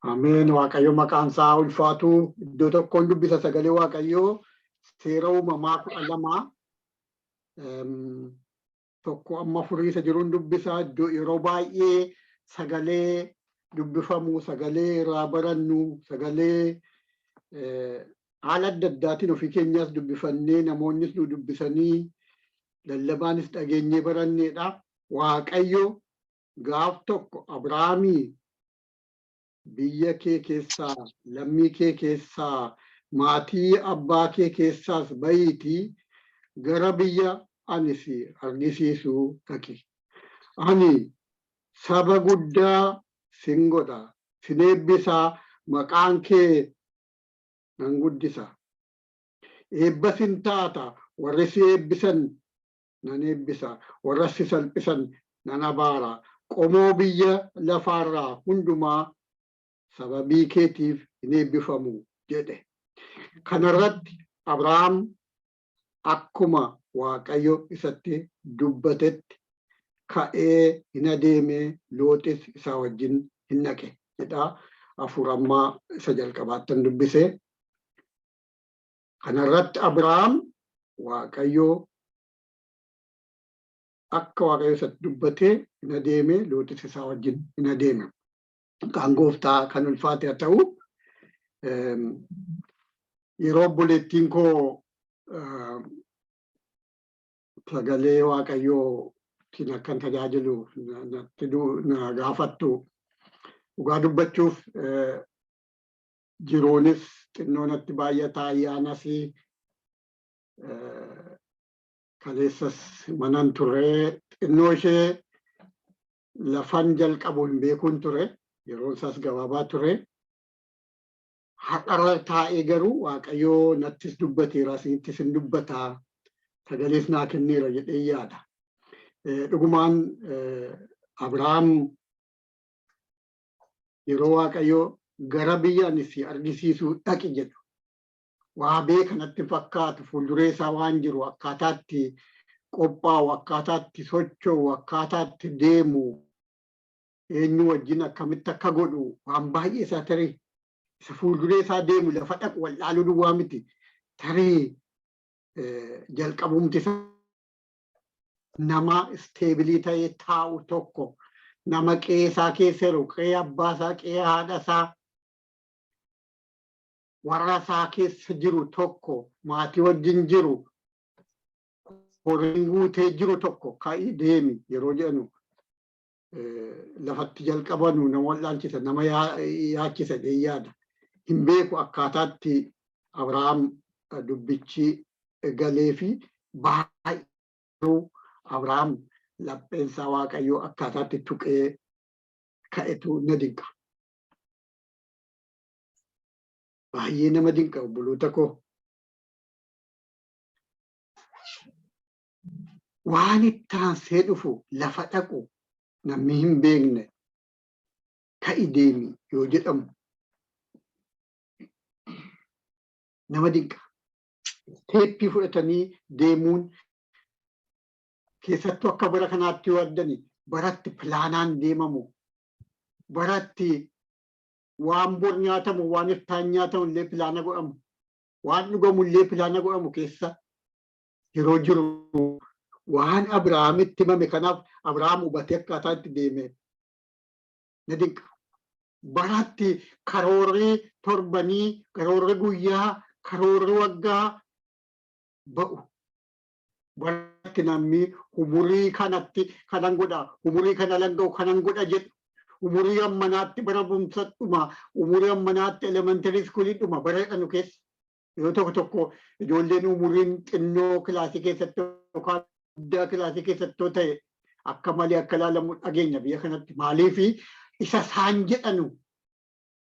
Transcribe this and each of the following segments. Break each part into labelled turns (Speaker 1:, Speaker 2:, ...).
Speaker 1: Ameen. Waaqayyo maqaan isaa ulfaatu. Iddoo tokkoon dubbisa sagalee Waaqayyoo seera uumamaa 12 tokko amma furii isa jiruun dubbisa. Yeroo baay'ee sagalee dubbifamu, sagalee irraa barannu, sagalee haala adda addaatiin ofii keenyaas dubbifannee namoonnis nu dubbisanii lallabaanis dhageenyee baranneedha. Waaqayyo gaaf tokko Abrahaamii biyya kee keessaa, lammii kee keessaa, maatii abbaa kee keessaas bahiitii gara biyya ani si argisiisu dhaqi. Ani saba guddaa sin godha, sin eebbisaa, maqaan kee nan guddisa. Eebba sin taata, warri si eebbisan nan eebbisa, warra si salphisan nan abaara. Qomoo biyya lafaarraa hundumaa sababii keetiif hin eebbifamu jedhe. Kanarratti Abrahaam akkuma Waaqayyo isatti dubbatetti ka'ee hin adeeme, Looxis isaa wajjin hin dhaqe jedha. Hafuurammaa isa jalqabaattan dubbise. Kanarratti Abrahaam Waaqayyo akka Waaqayyo isatti dubbatee hin adeeme, Looxis isaa wajjin hin adeeme. Kan gooftaa kan ulfaate haa ta'u, yeroo obboleettiin koo sagalee Waaqayyoo tiin akkan tajaajilu na gaafattu, dhugaa dubbachuuf jiroonis xinnoo natti baay'ata, ayyaanas kaleessas manan ture, xinnoo ishee lafan jalqabu hin beekuun ture. Yeroon isaas gabaabaa ture. Har'a taa'ee garuu Waaqayyoo nattis dubbateera, isinittis hin dubbataa, sagalees naa kenneera jedhee yaada. Dhugumaan Abrahaam yeroo Waaqayyoo gara biyya ani si argisiisu dhaqi jedhu waa beekanatti fakkaatu, fuulduree isaa waan jiru, akkaataatti qophaa'u, akkaataatti socho'u, akkaataatti deemu, eenyu wajjin akkamitti akka godhu waan baay'ee isaa tarii isa fuulduree isaa deemu lafa dhaqu wallaaluu duwwaa miti. Tarii jalqabumti isaa nama isteebilii ta'ee taa'u tokko, nama qe'ee isaa keessa jiru, qe'ee abbaa isaa, qe'ee haadha isaa, warra isaa keessa jiru tokko, maatii wajjin jiru, horiin guutee jiru tokko ka'ii deemi yeroo jedhanu lafatti jalqabanu nama wallaalchisa, nama yaachisa jedhee yaada. Hin beeku akkaataatti Abrahaam dubbichi galee fi baay'ee Abrahaam lapheensaa Waaqayyoo akkaataatti tuqee ka'etu na dinqa. Baay'ee nama dinqa obboloota koo. Waan itti aansee dhufu lafa dhaqu namni hin beekne ka'i deemi yoo jedhamu nama dinqa. Teeppii fudhatanii deemuun keessattuu akka bara kanaatti yoo addani baratti pilaanaan deemamu, baratti waan bor nyaatamu, waan iftaan nyaatamu illee pilaana godhamu, waan dhugamu illee pilaana godhamu keessa yeroo jiru waan Abrahaamitti himame. Kanaaf Abrahaam hubatee akkaataa itti deeme na dinqa. Baratti karoorri torbanii, karoorri guyyaa, karoorri waggaa ba'u. Baratti namni umurii kanatti kanan godha, umurii kana langa'u kanan godha jedhu, umurii ammanaatti bara barumsadhuma, umurii ammanaatti elementarii iskuulii dhuma bara jedhanu keessa yeroo tokko tokko ijoolleen umuriin xinnoo kilaasii keessatti yookaan guddaa kilaasii keessatti ta'e akka malee akka ilaalamu dhageenya biyya kanatti. Maaliifi isa isaan jedhanu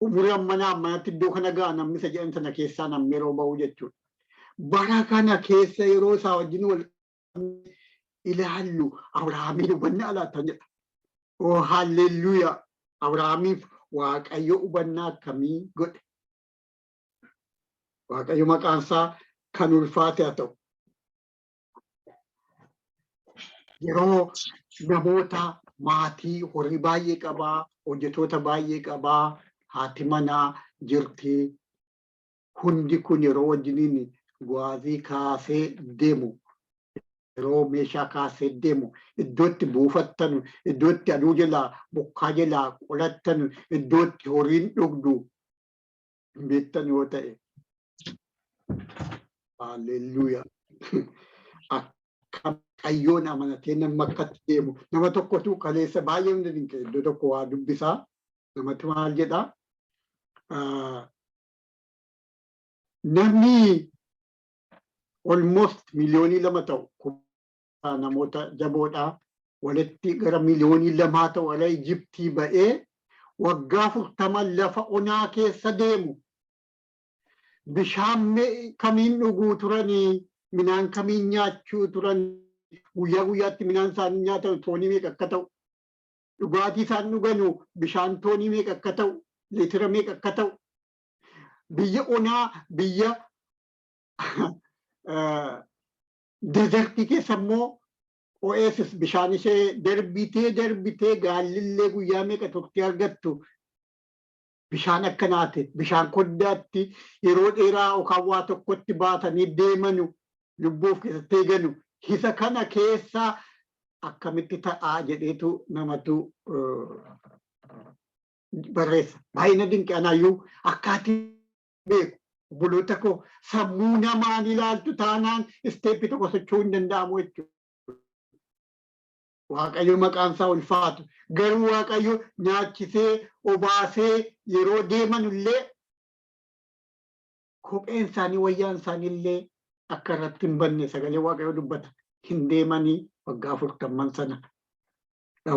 Speaker 1: umurii ammanatti iddoo kana ga'a namni isa jedhan sana keessaa namni yeroo ba'u jechuudha. Bara kana keessa yeroo isaa wajjin wal ilaallu Abrahaamiin hubannaa laatan jedha. Oh haalleluuyaa! Abrahaamiif Waaqayyo hubannaa akkamii godhe? Waaqayyo maqaan isaa kan ulfaate haa ta'u. Yeroo namoota maatii horii baay'ee qabaa, hojjetoota baay'ee qabaa, haati manaa jirti. Hundi kun yeroo wajjiniin gwaazii kaasee deemu. Yeroo meeshaa kaasee deemu iddootti buufattanu, iddootti aduu jalaa bokkaa jalaa qolattanu, iddootti horiin dhugdu beektan yoo ta'e. Haalleluuyaa. Akka Waaqayyoon amanatee nama akkatti deemu. Nama tokkotu kaleessa baay'ee hundi dinqe iddoo tokko waa dubbisaa. Namatti maal jedhaa? Namni almost miliyoonii 2 ta'u namoota jaboodhaa walitti gara miliyoonii 2 ta'u ala Ijiptii ba'ee waggaa 40 lafa onaa keessa deemu. Bishaan kamiin dhuguu turanii, midhaan kamiin nyaachuu turan, guyyaa guyyaatti midhaan isaanii nyaatan toonii meeqa akka ta'u, dhugaatii isaan dhuganu bishaan toonii meeqa akka ta'u, liitira meeqa akka ta'u, biyya onaa biyya deezertii keessa immoo oasis bishaan ishee darbitee gaallillee guyyaa meeqa turtii argattu bishaan akkanaati. Bishaan koddaatti yeroo dheeraa yookaan waa tokkotti baatanii deemanu lubbuuf keessatti eeganu. Isa kana keessaa akkamitti ta'aa jedheetu namatu barreessa. Baay'ina dinqanayyuu akkaatii beeku. Obboloota koo sammuu namaan ilaaltu taanaan isteeppii tokko socho'uu hin danda'amu jechuudha. Waaqayyo maqaan isaa ulfaatu. Garuu Waaqayyo nyaachisee obaasee yeroo deeman illee kopheen isaanii wayyaan isaanii illee akka irratti hin banne sagalee Waaqayyo dubbata. Hin deemanii waggaa 40 sana.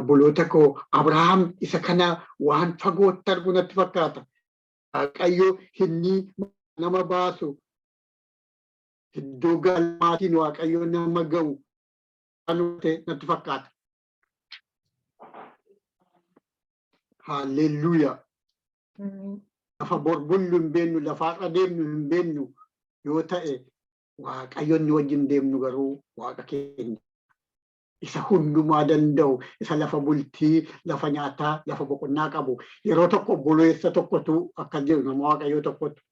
Speaker 1: Obboloota koo Abrahaam isa kana waan fagootti argu natti fakkaata. Waaqayyo inni nama baasu iddoo galmaatiin Waaqayyo nama ga'u natti fakkaata. Haalleluuyaa. Lafa borbullu hin beennu, lafaarra deemnu hin beennu yoo ta'e Waaqayyo inni wajjin deemnu garuu Waaqa keenya. Isa hundumaa danda'u, isa lafa bultii, lafa nyaataa, lafa boqonnaa qabu. Yeroo tokko obboleessa tokkotu akka jiru nama Waaqayyoo tokkotu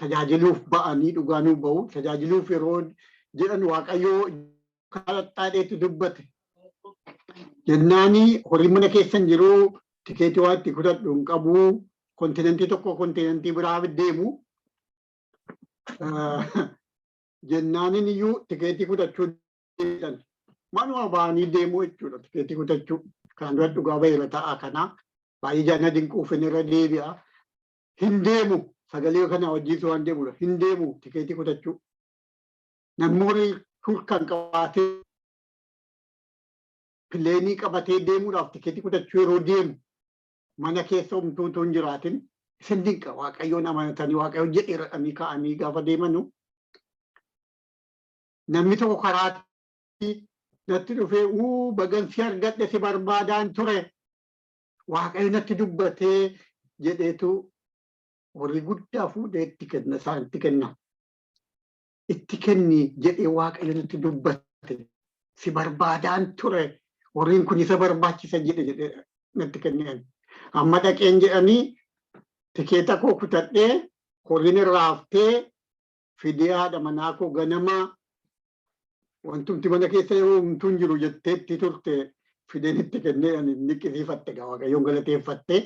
Speaker 1: tajaajiluuf ba'anii dhugaanuu ba'u. Tajaajiluuf yeroo jedhan Waaqayyoo kadhaxaadheetti dubbate. Jennaanii horii mana keessan jiruu tikeetii waan itti kutadhu hin qabu. Kontinentii tokko kontinentii biraa deemu. Jennaaniin iyyuu tikeetii kutachuu jedhan. Manuma ba'anii deemuu jechuudha tikeetii kutachuu. Kan dura dhugaa baheera ta'a kana baay'ee jaana dinquufin irra deebi'a. Hin deemu sagalee kana wajjiisu waan deemudha. Hin deemu tikeetii kutachuu. Namni horii kan qabaatee pileenii qabatee deemuudhaaf tikeetii kutachuu yeroo deemu mana keessa homtuutu hin jiraatin isin dinqa. Waaqayyoon amanatanii Waaqayyoon jedheeradhanii ka'anii gaafa deemanu namni tokko karaatti natti dhufee bagansi argadhe si barbaadaan ture Waaqayyo natti dubbatee jedheetu horii guddaa fuudhee itti kenna isaanitti kenna. Itti kenni jedhee Waaqayyo natti dubbate si barbaadaan ture horiin kun isa barbaachisa jedhe natti kenneen. Amma dhaqeen jedhanii tikeeta koo kutadhee horiin irraa haftee fidee haadha manaa koo ganama wantumti mana keessa yeroo humtuun jiru jetteetti turte fideen itti kennee ani niqqisiifatte Waaqayyoon galateeffatte.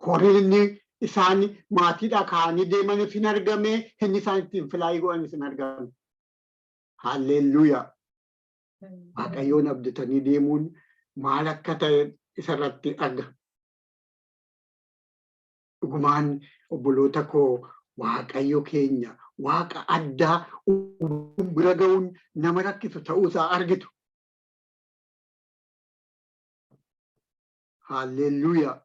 Speaker 1: Horiin inni isaan maatiidhaa ka'anii deemanis hin argame, inni isaan ittiin filaayii godhanis hin argame. Haalleluuyaa. Waaqayyoon abdatanii deemuun maal akka ta'e isarratti arga. Dhugumaan obboloota koo Waaqayyo keenya Waaqa addaa bira ga'uun nama rakkisu ta'uusaa argitu. Haalleluuyaa.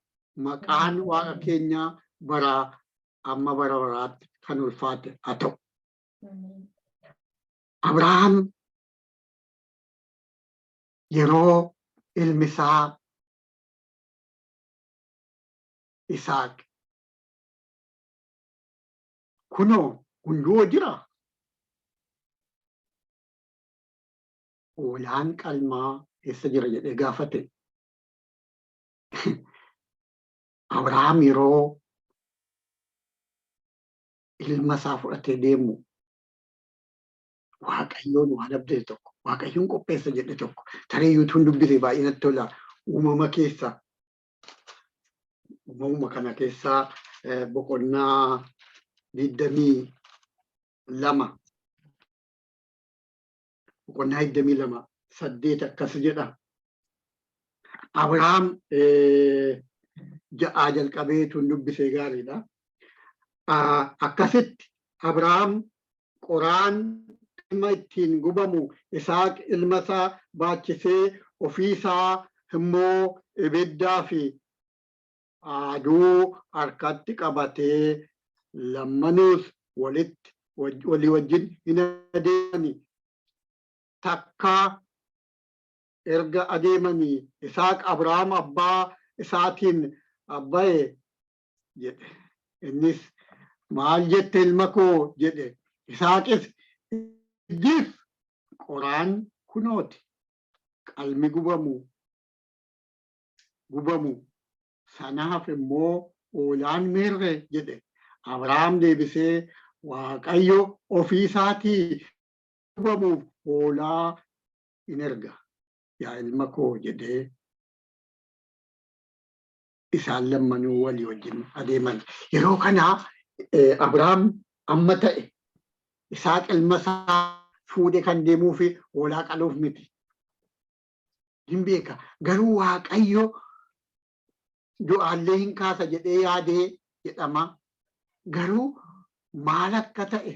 Speaker 1: Maqaan Waaqa keenyaa baraa amma bara baraatti kan ulfaate haa ta'u. Abrahaam yeroo ilmi isaa Isaaq kunoo hunduu jira. Hoolaan qalmaa eessa jira jedhee gaafate. Abrahaam yeroo ilma isaa fudhatee deemu Waaqayyoon waan abdate tokko, Waaqayyoon qopheessa jedhe tokko, tarii yuutuun dubbise baay'ee natti tola. Uumama kana keessaa boqonnaa 22 boqonnaa 22 8 akkas jedha. Abrahaam ja'aa jalqabeetu dubbise gaariidha. Akkasitti Abrahaam qoraan ilma ittiin gubamu Isaaq ilma isaa baachisee ofii isaa immoo ibiddaa fi aduu harkatti qabatee lammanuus walii wajjin hin adeemani. Takka erga adeemanii Isaaq Abrahaam abbaa isaatiin abbaye jedhe. Innis maal jette ilma koo jedhe. Isaaqis ijjiif qoraan kunooti qalmi gubamu sanaaf immoo hoolaan meerre jedhe. Abrahaam deebisee Waaqayyo ofii isaatii gubamuuf hoolaa in erga yaa ilma koo jedhee isaan lammanuu walii wajjin adeeman. Yeroo kanaa Abrahaam amma ta'e Isaaq ilma isaa fuudhee kan deemuu fi hoolaa qaluuf miti. Hin beeka. Garuu Waaqayyo du'aallee hin kaasa jedhee yaadee jedhama. Garuu maal akka ta'e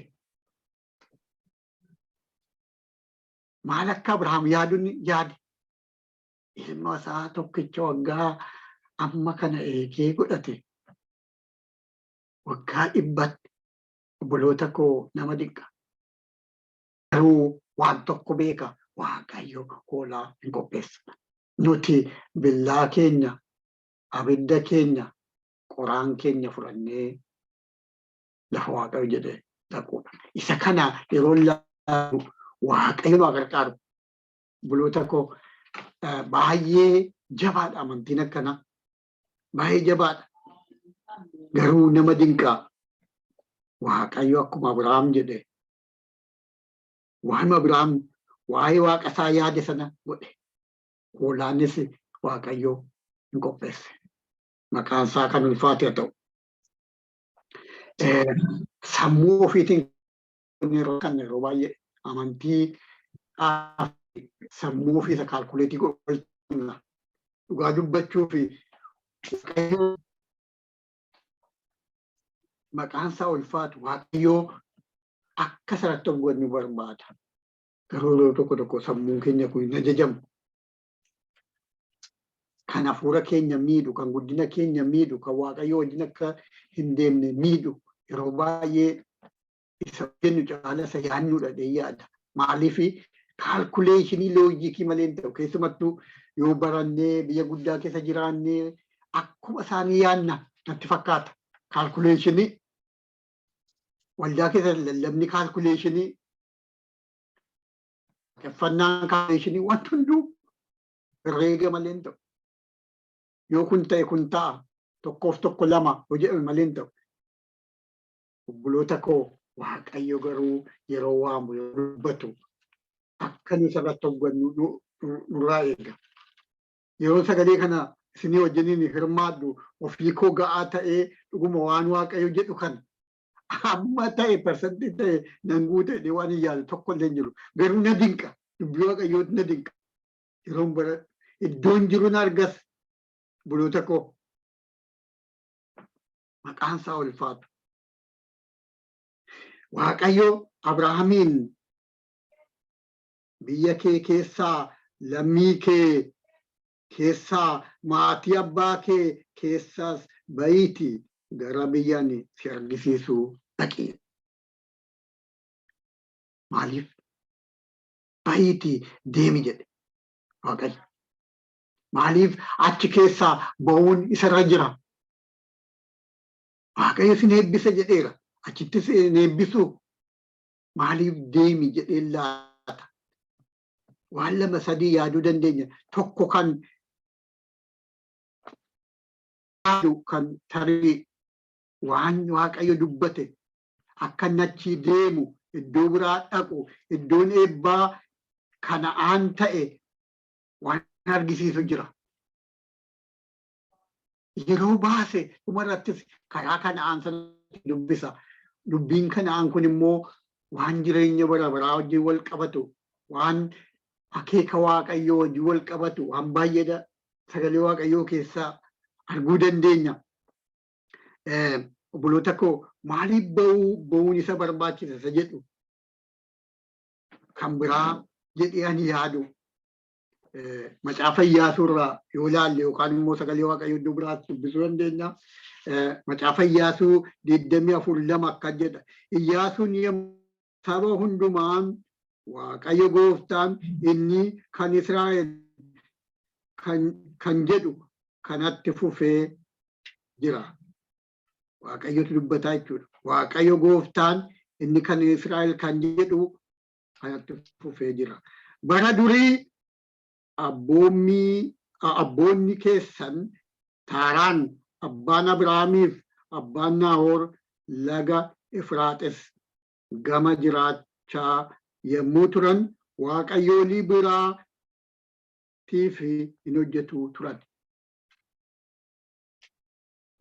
Speaker 1: maal akka Abrahaam yaade ilma isaa tokkicha waggaa amma kana eegee godhate waggaa 100 obboloota koo nama dinqa. Garuu waan tokko beeka Waaqayyo hoolaa hin qopheessa. Nuti billaa keenya, abidda keenya, qoraan keenya fudhannee lafa Waaqayyo jedhe dhaquudha. Isa kana yeroo laalu Waaqayyo nu gargaaru. Obboloota koo baay'ee jabaadha amantiin akkana. Baay'ee jabaadha. Garuu nama dinqaa. Waaqayyo akkuma Abrahaam jedhe waan Abrahaam waa'ee Waaqa isaa yaade sana godhe. Hoolaanis Waaqayyo hin qopheesse. Maqaan isaa kan ulfaate haa ta'u. Sammuu ofiitiin yeroo baay'ee amantii sammuu ofiisa kaalkuleetii godhachuu dhugaa dubbachuu fi maqaan isaa ulfaatu Waaqayyoo akka sarratti of godhu barbaada. Garuu tokko sammuun keenya kun hin ajajamu. Kan hafuura keenya miidhu, kan guddina keenya miidhu, kan Waaqayyoo wajjin akka hin deemne miidhu yeroo baay'ee isa jennu caala isa yaadnudha yaada. Maaliif kaalkuleeshinii loojikii malee hin ta'u. Keessumattuu yoo barannee biyya guddaa keessa jiraannee akkuma isaanii yaadna natti fakkaata. Kaalkuleeshinii waldaa keessa lallabni kaalkuleeshinii uffannaan kaalkuleeshinii wanti hunduu herreega malee hin ta'u. Yoo kun ta'e kun ta'a tokkoof tokko lama hojii malee hin ta'u. Obboloota koo Waaqayyo garuu yeroo waamu yeroo dubbatu akka nu sarratti hoggannu nurraa eega. Yeroo sagalee kana isinii wajjiniin hirmaadhu ofii koo ga'aa ta'ee dhuguma waan Waaqayyo jedhu kan amma ta'e parsantii ta'e nan guute waan hin yaadu tokko illee hin jiru. Garuu na dinqa. Dubbii Waaqayyooti na dinqa. Yeroon bara iddoon jiru na argas. Obboloota koo maqaan isaa ulfaatu. Waaqayyo Abrahaamiin biyya kee keessaa lammii kee keessaa maatii abbaa kee keessaas ba'iitii gara biyya ani si argisiisuu dhaqi. Maaliif? Ba'iitii deemi jedhe Waaqayyo. Maaliif achi keessaa ba'uun isarra jira? Waaqayyo sin eebbisa jedheera. Achittis sin eebbisu maaliif deemi jedhee laata? Waan lama sadii yaaduu dandeenya. Tokko kan yaadu kan tarii waan Waaqayyo dubbate akka nachi deemu iddoo biraa dhaqu iddoon eebbaa Kana'aan ta'e waan argisiisu jira. Yeroo baase dhumarrattis karaa Kana'aan sanatti dubbisa. Dubbiin Kana'aan kun immoo waan jireenya bara baraa wajjin wal qabatu, waan akeeka Waaqayyoo wajjin wal qabatu, waan baay'eedha sagalee Waaqayyoo keessaa arguu dandeenya. Obboloota koo maaliif ba'uun isa barbaachisa isa jedhu kan biraa jedhee ani yaadu macaafa Iyyaasuu irraa yoo ilaalle yookaan immoo sagalee Waaqayyoo iddoo biraatti dubbisuu dandeenya. Macaafa Iyyaasuu 24:2 akka jedha. Iyyaasuun saba hundumaan Waaqayyo gooftaan inni kan Israa'el kan jedhu kanatti fufee jira. Waaqayyotu dubbataa jechuudha. Waaqayyo gooftaan inni kan Israa'el kan jedhu kanatti fufee jira. Bara durii abboonni keessan Taaraan abbaan Abrahaamiif abbaan Naahoor laga Efraaxes gama jiraachaa yommuu turan Waaqayyoolii biraatiif hin hojjetu turan.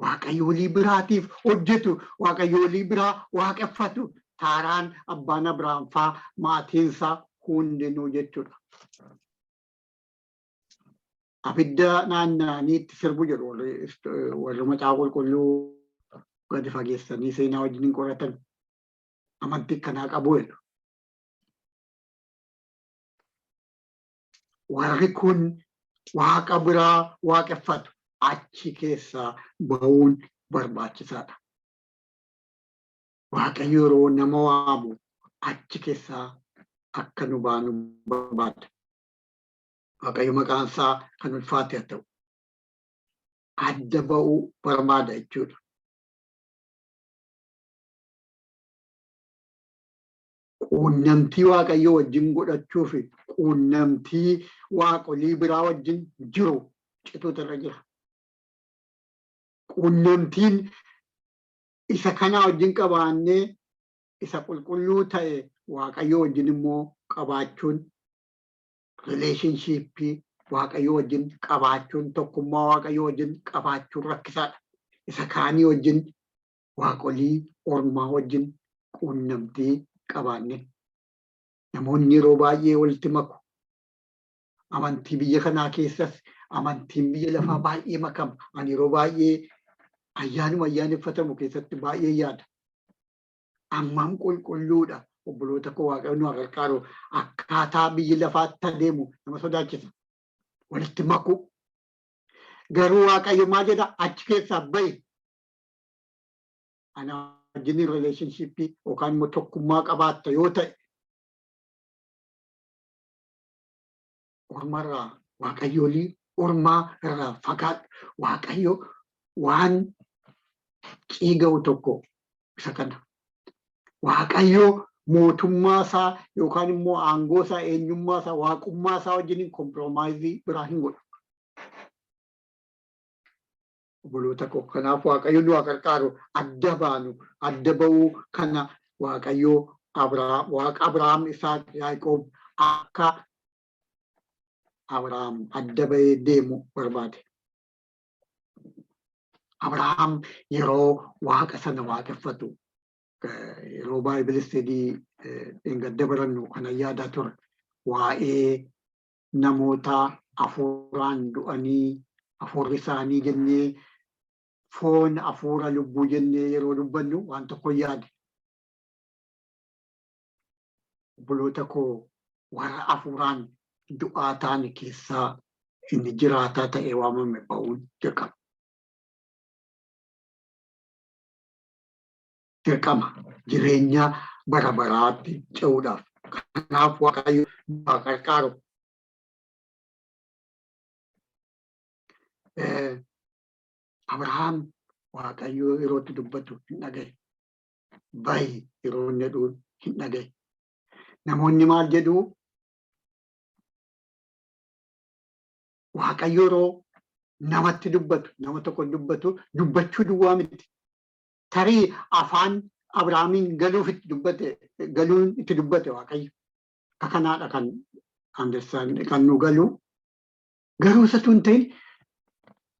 Speaker 1: Waaqayyoolii biraatiif hojjetu, waaqayyoolii biraa waaqeffatu. Taaraan abbaan Abrahaam faa maatiinsaa hundinuu jechuudha. Abidda naanna'aniitti sirbu jedhu warri macaafa qulqulluu gadi fageessanii seenaa wajjin hin qoratan amantii kanaa qabu jedhu. Warri kun waaqa biraa waaqeffatu. Achi keessaa ba'uun barbaachisaadha. Waaqayyo yeroo nama waamu achi keessaa akka nu baanu barbaada. Waaqayyo maqaan isaa kan ulfaate haa ta'u. Adda ba'uu barbaada jechuudha. Quunnamtii Waaqayyo wajjin godhachuu fi quunnamtii waaqolii biraa wajjin jiru cituutu irra jira. Quunnamtiin isa kanaa wajjin qabaannee isa qulqulluu ta'e Waaqayyo wajjin immoo qabaachuun rileeshinshiippii Waaqayyo wajjin qabaachuun tokkummaa Waaqayyo wajjin qabaachuun rakkisaadha. Isa kaanii wajjin waaqolii ormaa wajjin quunnamtii qabaanne. Namoonni yeroo baay'ee walitti maku. Amantii biyya kanaa keessas amantiin biyya lafaa baay'ee makama. Ani yeroo baay'ee ayyaanuma ayyaaneffatamu keessatti baay'ee yaada. Ammam qulqulluudha. Obboloota koo Waaqayyo nu gargaaru akkaataa biyyi lafaatti adeemu nama sodaachisa. Walitti maku. Garuu Waaqayyo maal jedha? Achi keessaa ba'i. Ana wajjin rileeshinshiippii yookaan immoo tokkummaa qabaatta yoo ta'e ormarraa waaqayyoolii ormaa irraa fagaadhu. Waaqayyo waan ciiga'u tokko isa kana. Waaqayyo mootummaa isaa yookaan immoo aangoo isaa eenyummaa isaa waaqummaa isaa wajjin komproomaayizii biraa hin godhu. Obboloota koo kanaaf Waaqayyo nu gargaaru adda baanu adda ba'uu kana Waaqayyo waaqa Abrahaam Isaaq Yaaqoob akka Abrahaam adda ba'ee deemu barbaade. Abrahaam yeroo waaqa sana waaqeffatu yeroo Baayibili istedii gadda barannu kana yaadaa ture. Waa'ee namoota hafuuraan du'anii hafuurri isaanii jennee foon hafuura lubbuu jennee yeroo dubbannu waan tokko yaade. Obboloota koo warra hafuuraan du'aa ta'an keessaa inni jiraataa ta'ee waamame ba'uun dirqama. Dirqama jireenya bara baraatti ce'uudhaaf. Kanaaf Waaqayyo nu gargaaru. Abrahaam Waaqayyo yerootti dubbatu hin dhagaye. Ba'i yeroo inni jedhu hin dhagaye. Namoonni maal jedhu? Waaqayyo yeroo namatti dubbatu, nama tokko dubbatu, dubbachuu duwwaa miti. Tarii afaan Abrahaamiin galuun itti dubbate Waaqayyo. Kanaadha kan nu galu. Garuu isa tun ta'in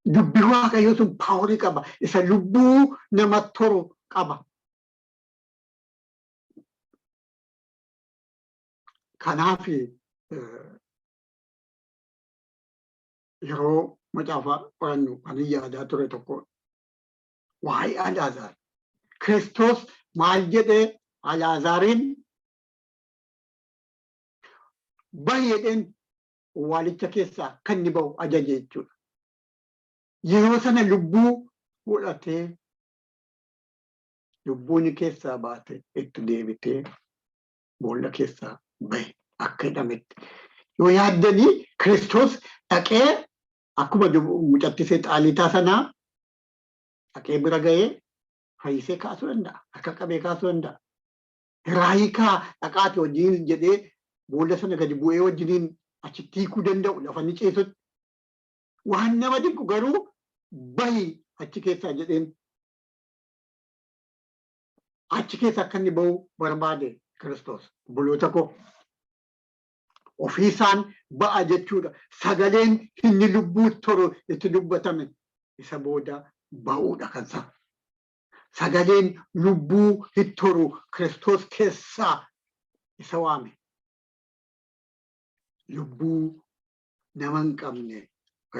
Speaker 1: dubbii Waaqayyoo sun paaworii qaba. Isa lubbuu namatti toru qaba. Kanaaf yeroo macaafa qorannu kan yaadaa ture tokko waa'ee Alaazaar. Kiristoos maal jedhee Alaazaariin baay'eedhaan awwaalicha keessaa kan inni ba'u ajaje jechuudha. Yeroo sana lubbuu fudhatee lubbuun keessaa baate itti deebitee boolla keessaa bahe akka hidhametti. Yoo yaaddanii Kiristoos dhaqee akkuma mucattisee xaalitaa sanaa dhaqee bira ga'ee fayyisee kaasuu danda'a. Harka qabee kaasuu danda'a. Raayikaa dhaqaati wajjin jedhee boolla sana gadi bu'ee wajjiniin achitti hiikuu danda'u lafa ni ceesutti. Waan nama dinqu garuu bahi achi keessaa jedheen achi keessa akka inni bahu barbaade Kiristoos. Obboloota koo ofiisaan ba'a jechuudha. Sagaleen inni lubbuu toru itti dubbatame isa booda ba'uudha kansa. Sagaleen lubbuu toru Kiristoos keessaa isa waame. Lubbuu nama hin qabne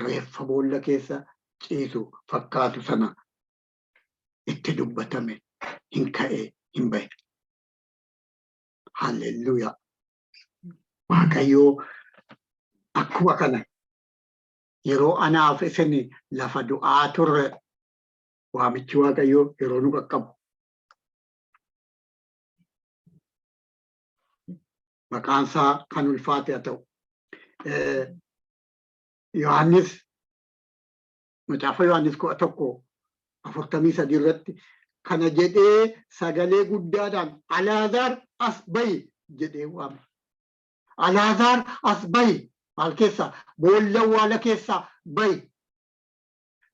Speaker 1: reeffa boolla keessa ciisu fakkaatu sana itti dubbatame hin ka'ee hin bahe. Haalleluuyaa. Waaqayyoo akkuma kana yeroo anaaf isin lafa du'aa turre waamichi Waaqayyoo yeroo nu qaqqabu. Maqaan isaa kan ulfaate haa ta'u. Yohaannis macaafa Yohaannis 1:43 irratti kana jedhee sagalee guddaadhaan Alaazaar as bahi jedhee waame. Alaazaar as bahi maal keessaa boolla awwaala keessaa bahi.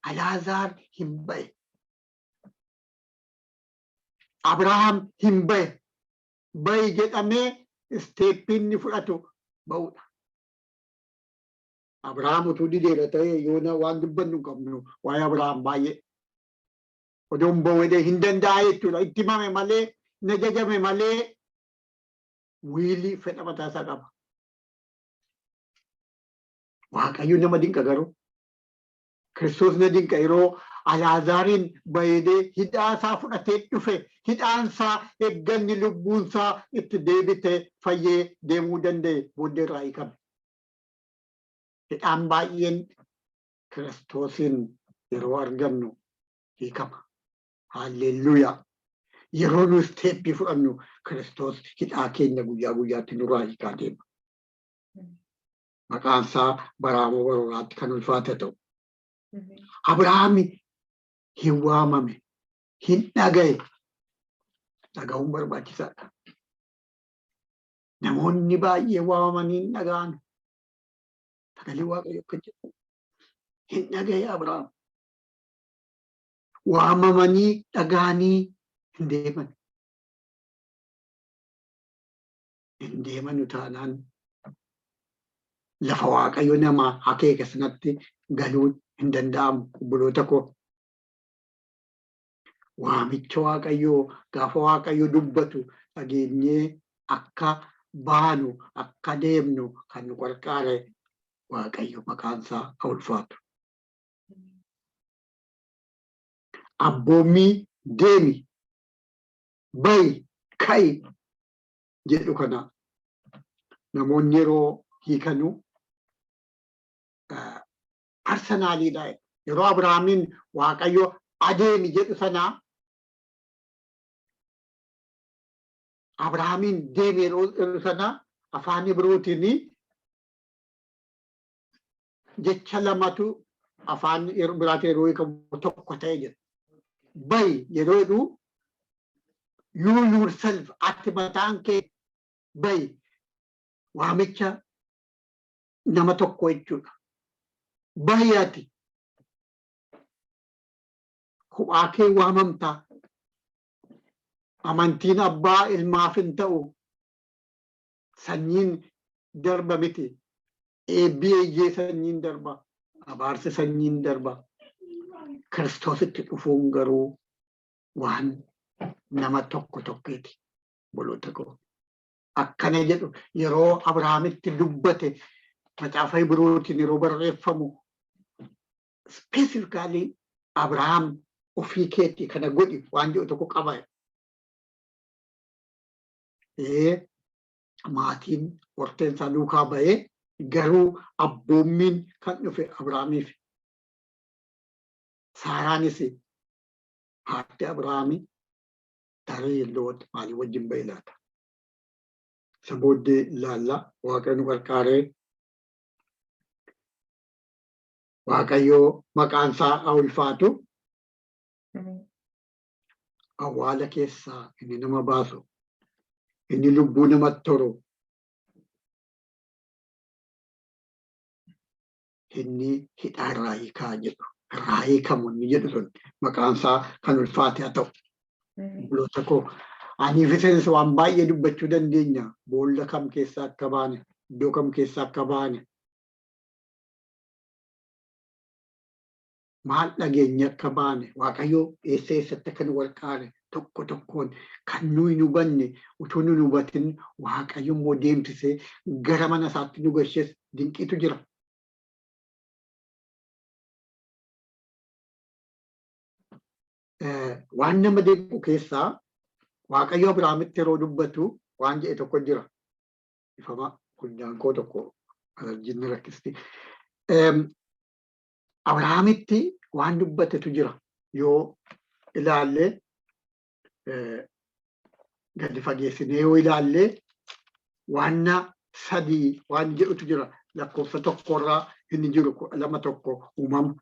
Speaker 1: Alaazaar hin bahe. Abrahaam hin bahe. Bahi jedhamee isteeppiin ni fudhatu ba'uudha. Abrahaam utuu dideera ta'ee yoona waan dubbannu qabnu waa'ee Abrahaam baay'ee. Odoon ba'uudhee hin danda'a jechuudha. Itti himame malee, na jajame malee wiilii fedha mataa isaa qaba. Waaqayyo nama dinqa garuu. Kiristoos na dinqa yeroo Alaazaariin bahee hidhaa isaa fudhatee dhufe hidhaan isaa eegganni lubbuun isaa itti deebitee fayyee deemuu danda'e booddee irraa hiikame. Hidhaan baay'een Kiristoosiin yeroo argannu hiikama. Haalleluuyaa. Yeroo nu isteeppii fudhannu Kiristoos hidhaa keenya guyyaa guyyaatti nurraa hiikaa deema. Maqaan isaa baraamoo baroraatti kan ulfaate ta'u. Abrahaami hin waamame, hin dhagaye. Dhaga'uun barbaachisaadha. Namoonni baay'ee waamamanii hin dhaga'an. Sagalee Waaqayyoo akka jedhu hin dhagaye Abrahaam. Waamamanii dhaga'anii hin deeman. Hin deemanu taanaan lafa Waaqayyo namaa akeeka sanatti galuun hin danda'amu. Obboloota koo waamicha Waaqayyoo gaafa Waaqayyo dubbatu dhageenyee akka baanu akka deemnu kan nu gargaare Waaqayyo maqaan isaa haa ulfaatu. Abboommii deemi bahi ka'i jedhu kana namoonni yeroo hiikanu parsonaaliidha. Yeroo Abrahaamiin Waaqayyo adeemi jedhu sanaa Abrahaamiin deemi jedhu sanaa afaan Ibrootiin jecha lamatu afaan biraatiin yeroo hiikamu tokko ta'e jedha. Bahi yeroo jedhu you yourself ati mataan kee bahi waamicha nama tokko jechuudha. Bahi ati kophaa kee waamamta. Amantiin abbaa ilmaaf hin ta'u. Sanyiin darba miti. Eebbi eeyyee sanyiin darba. Abaarsi sanyiin darba. Kiristoositti dhufuun garuu waan nama tokko tokkeeti. Boloota koo. Akkana jedhu yeroo Abrahaamitti dubbate macaafa Ibrootiin yeroo barreeffamu specifically Abrahaam ofii keetti kana godhi waan jedhu tokko qaba. Maatiin horteensaa duukaa ba'ee garuu abboommiin kan dhufe Abrahaamiif. Saaraanis haadhi Abrahaamii tarii Loot maalii wajjin ba'e laata? Isa booddee ilaalla Waaqayyo nu gargaaree Waaqayyoo maqaan isaa haa ulfaatu. Awwaala keessaa inni nama baasu. Inni lubbuu namatti toru. Inni hidhaa hiikaa jedhu. Irraa hiikamu inni jedhu sun maqaan isaa kan ulfaate haa ta'u. Boloota koo aniif isinis waan baay'ee dubbachuu dandeenya. Boolla kam keessaa akka baane, iddoo kam keessaa akka baane. Maal dhageenye akka baane Waaqayyoo eessa eessatti akka nu gargaare tokko tokkoon kan nuyi hin hubanne utuu nu hin hubatin Waaqayyo immoo deemsisee gara mana isaatti nu galches dinqiitu jira. Waan nama dinqu keessaa Waaqayyo Abrahaamitti yeroo dubbatu waan jedhe tokko jira. Ifama guddaan koo tokko jinni rakkisti. Abrahaamitti waan dubbatetu jira. Yoo ilaallee gadi fageessinee yoo ilaallee waan sadii waan jedhutu jira. Lakkoofsa tokkorraa inni jiru 2 uumama.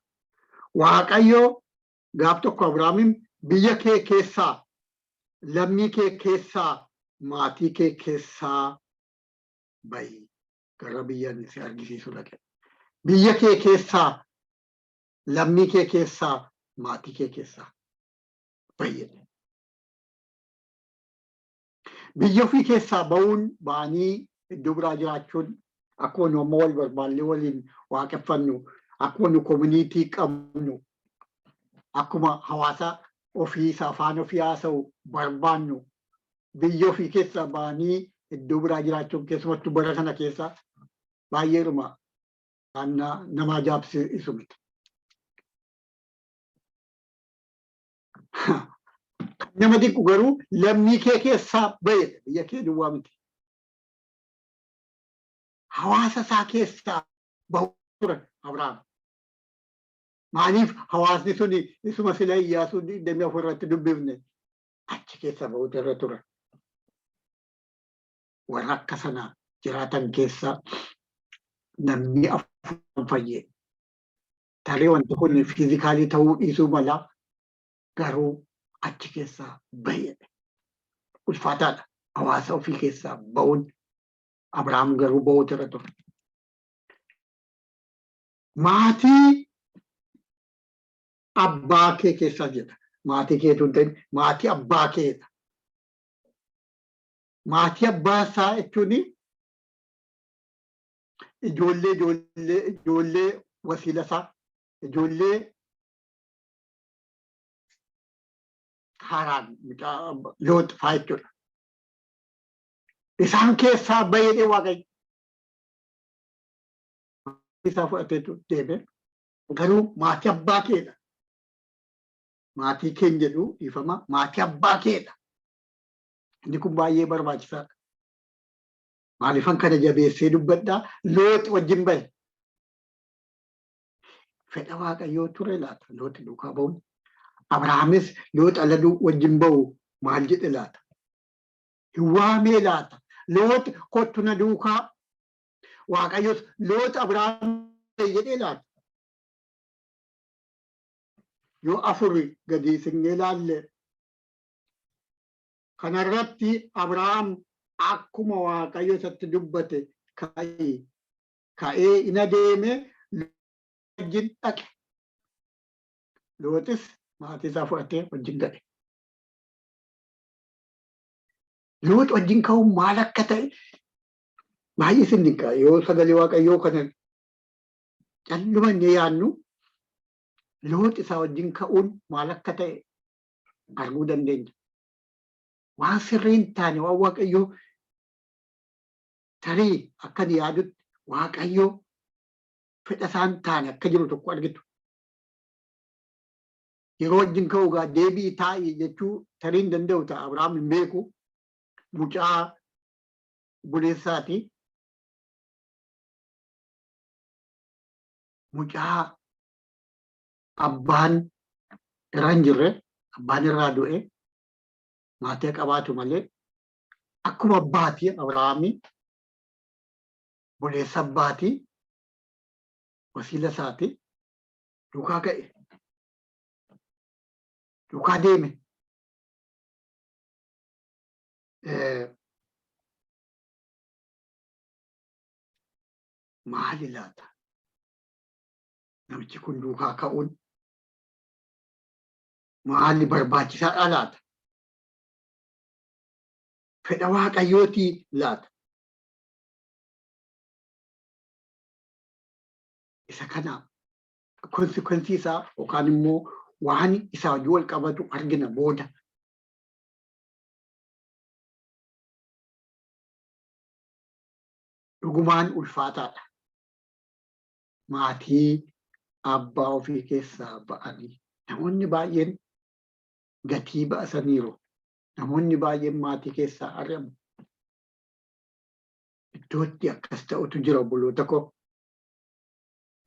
Speaker 1: Waaqayyo gaaf tokko Abrahaamiin biyya kee keessaa, lammii kee keessaa, maatii kee keessaa bahi. Gara biyya inni si argisiisu dhaqe. Biyya kee keessaa, lammii kee keessaa, maatii kee keessaa bahi. Biyya ofii keessaa ba'uun ba'anii iddoo biraa jiraachuun akkuma nu amma wal barbaanne waliin waaqeffannu, akkuma nu koominiitii qabnu, akkuma hawaasa ofii afaan ofii haasa'u barbaannu biyya ofii keessaa ba'anii iddoo biraa jiraachuun keessumattuu bara kana keessa baay'eedhuma nama ajaa'ibsiisu miti. Nama dinqu garuu lammii kee keessaa ba'e biyya kee duwwaa miti. Hawaasa isaa keessaa bahu ture Abrahaam. Maaliif hawaasni suni isuma sila Iyyaasuu 24 irratti dubbifne achi keessa bahuutu irra ture. Warra akka sana jiraatan keessa namni afur fayyee. Tarii wanti kun fiizikaalii ta'uu dhiisuu mala garuu achi keessaa bahe. Ulfaataadha. Hawaasa ofii keessaa bahuun Abrahaam garuu bahuutu irra ture. Maatii abbaa kee keessaa jedha. Maatii keetu hin ta'in maatii abbaa keedha. Maatii abbaa isaa jechuun ijoollee wasiila isaa, ijoollee Haaraan Loot fa'aa jechuudha. Isaan keessaa bahee Waaqayyo. Isaa fudhateetu deeme. Garuu maatii abbaa keedha. Maatii keenya jedhu dhiifama maatii abbaa keedha. Inni kun baay'ee barbaachisaadha. Maaliifan kana jabeessee dubbadhaa Loot wajjin bahe. Fedha Waaqayyoo ture laata Loot duukaa bahuun. Abrahaamis Loot aladuu wajjin bahu maal jedhe laata? Hin waamee laata? Loot kottu na duukaa. Waaqayyos Loot Abrahaam jedhee laata? Yoo afuri gadi signee ilaalle kanarratti Abrahaam akkuma Waaqayyo isatti dubbate ka'ee ina deeme wajjin dhaqe. Lootis maatii isaa fudhatee wajjin ga'e. Loot wajjin ka'uun maal akka ta'e baay'ee sinniqa. Yoo sagalee Waaqayyoo kana callumannee yaannu Loot isaa wajjin ka'uun maal akka ta'e arguu dandeenya. Waan sirrii hin taane waan Waaqayyoo tarii akkan yaadutti Waaqayyoo fedha isaan taane akka jiru tokko argitu. Yeroo wajjin ka'uugaa deebii taa'ii jechuu tarii hin danda'u ta'a. Abrahaam hin beeku. Mucaa buleessaati. Mucaa abbaan irra hin jirre, abbaan irraa du'e, maatii qabaatu malee akkuma abbaati Abrahaami buleessa abbaati, wasiila isaati duukaa ga'e. Duukaa deeme. Maali laata? Namichi kun duukaa ka'uun maali barbaachisaadha laata? Fedha Waaqayyootii laata? Isa kana konsekwensi isaa yookaan immoo waan isaa wajjin wal qabatu argina booda. Dhugumaan ulfaataadha. Maatii abbaa ofii keessaa ba'anii namoonni baay'een gatii ba'asaniiru. Namoonni baay'een maatii keessaa ari'amu. Iddootti akkas ta'utu jira obboloota koo.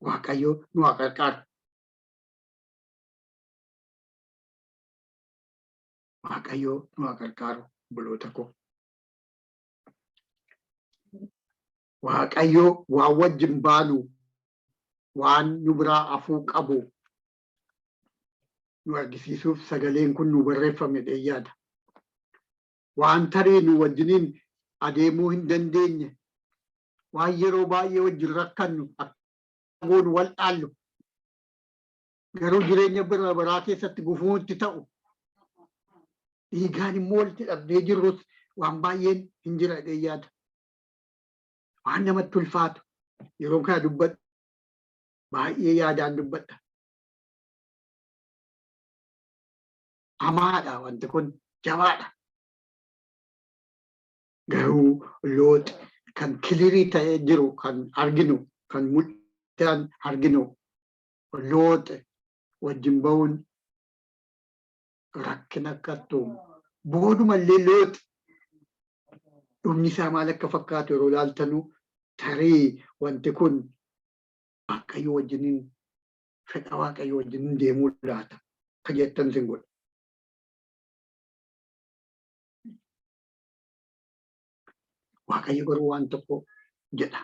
Speaker 1: Waaqayyo nu haa gargaaru. Waaqayyo nu haa gargaaru obboloota koo. Waaqayyo waan wajjin baanu waan nu biraa afuu qabu nu argisiisuuf sagaleen kun nu barreeffame yaada. Waan tarii nu wajjiniin adeemuu hin dandeenye, waan yeroo baay'ee wajjin rakkannu goonu wal dhaallu, garuu jireenya bara baraa keessatti gufuutti ta'u, dhiigaan immoo walitti dhabdee jirrus waan baay'een hin jira yaada. Waan namatti ulfaatu yeroo kana dubbadhu baay'ee yaadaan dubbadha. Hamaadha wanti kun, jabaadha. Garuu Loot kan kilirii ta'ee jiru kan arginu, kan mul'atan arginu, Loot wajjin ba'uun rakkina akkattuu boodumallee Loot dhumni isaa maal akka fakkaatu yeroo ilaaltanu tarii wanti kun Waaqayyo wajjiniin fedha Waaqayyo wajjiniin deemuu laata akka jettan sin godha. Waaqayyo garuu waan tokko jedha.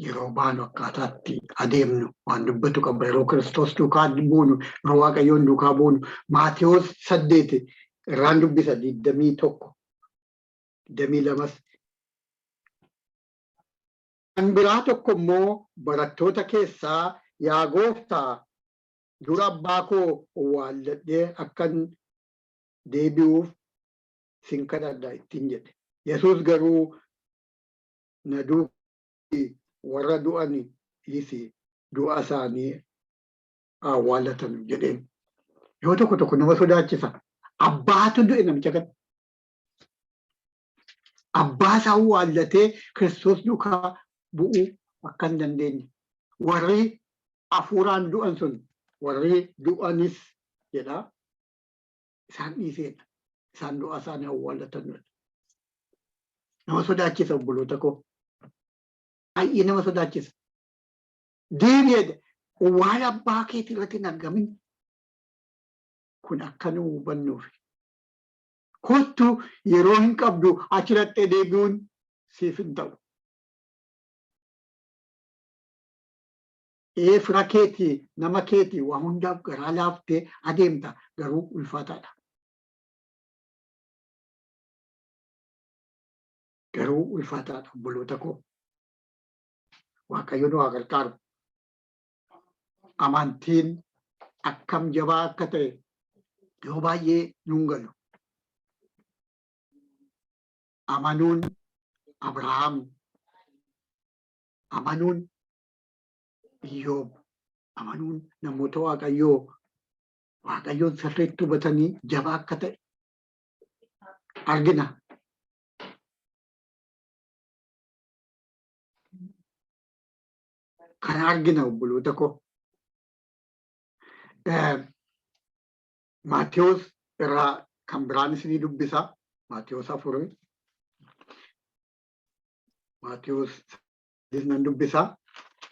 Speaker 1: Yeroo baanu akkaataatti adeemnu waan dubbatu qaba. Yeroo Kiristoos duukaa buunu, yeroo Waaqayyoon duukaa buunu. Maatewos 8 irraan dubbisa 21, 22. Kan biraa tokko immoo barattoota keessaa yaa gooftaa dura abbaa koo owwaalladhee akkan deebi'uuf sin kadhadha ittiin jedhe. Yesuus garuu na duukaa warra du'ani dhiisi du'a isaanii awwaalatan jedheen. Yoo tokko nama sodaachisa. Abbaatu du'e namicha kana. Abbaa isaa awwaallatee Kiristoos duukaa bu'uu akka hin dandeenye. Warri hafuuraan du'an sun, warri du'anis jedha isaan dhiiseedha. Isaan du'a isaanii awwaallatan. Nama sodaachisa obboloota koo. Baay'ee nama sodaachisa. Deebi'eedha. Waan abbaa keetii irratti hin argamin kun akka nu hubannuufi. Kottu yeroo hin qabdu achirratti deebi'uun siif hin ta'u. Fira keetii, nama keetii waan hundaaf garaa laaftee adeemta, garuu ulfaataadha. Garuu ulfaataadha obboloota koo. Waaqayyo nu haa gargaaru. amantiin akkam jabaa akka ta'e yoo baay'ee nuun galu. Amanuun Abrahaam, amanuun Iyyoob, amanuun namoota Waaqayyoon sirriitti hubatanii jabaa akka ta'e argina. Kana argina obboloota koo. Maatewos irraa kan biraan isinii dubbisa. Maatewos 4. Maatewos nan dubbisa.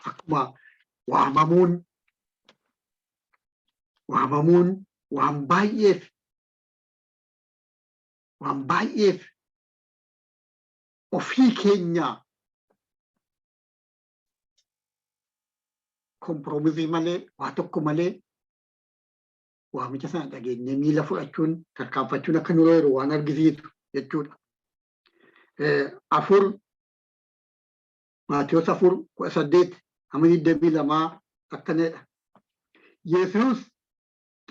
Speaker 1: Akkuma waamamuun waan baay'eef ofii keenya komproomisii malee, waa tokko malee waamicha sana dhageenye miila fudhachuun tarkaanfachuun akka nurra jiru waan argisiisu jechuudha. 4 Maatewos 4:8-22 akkanadha. Yesuus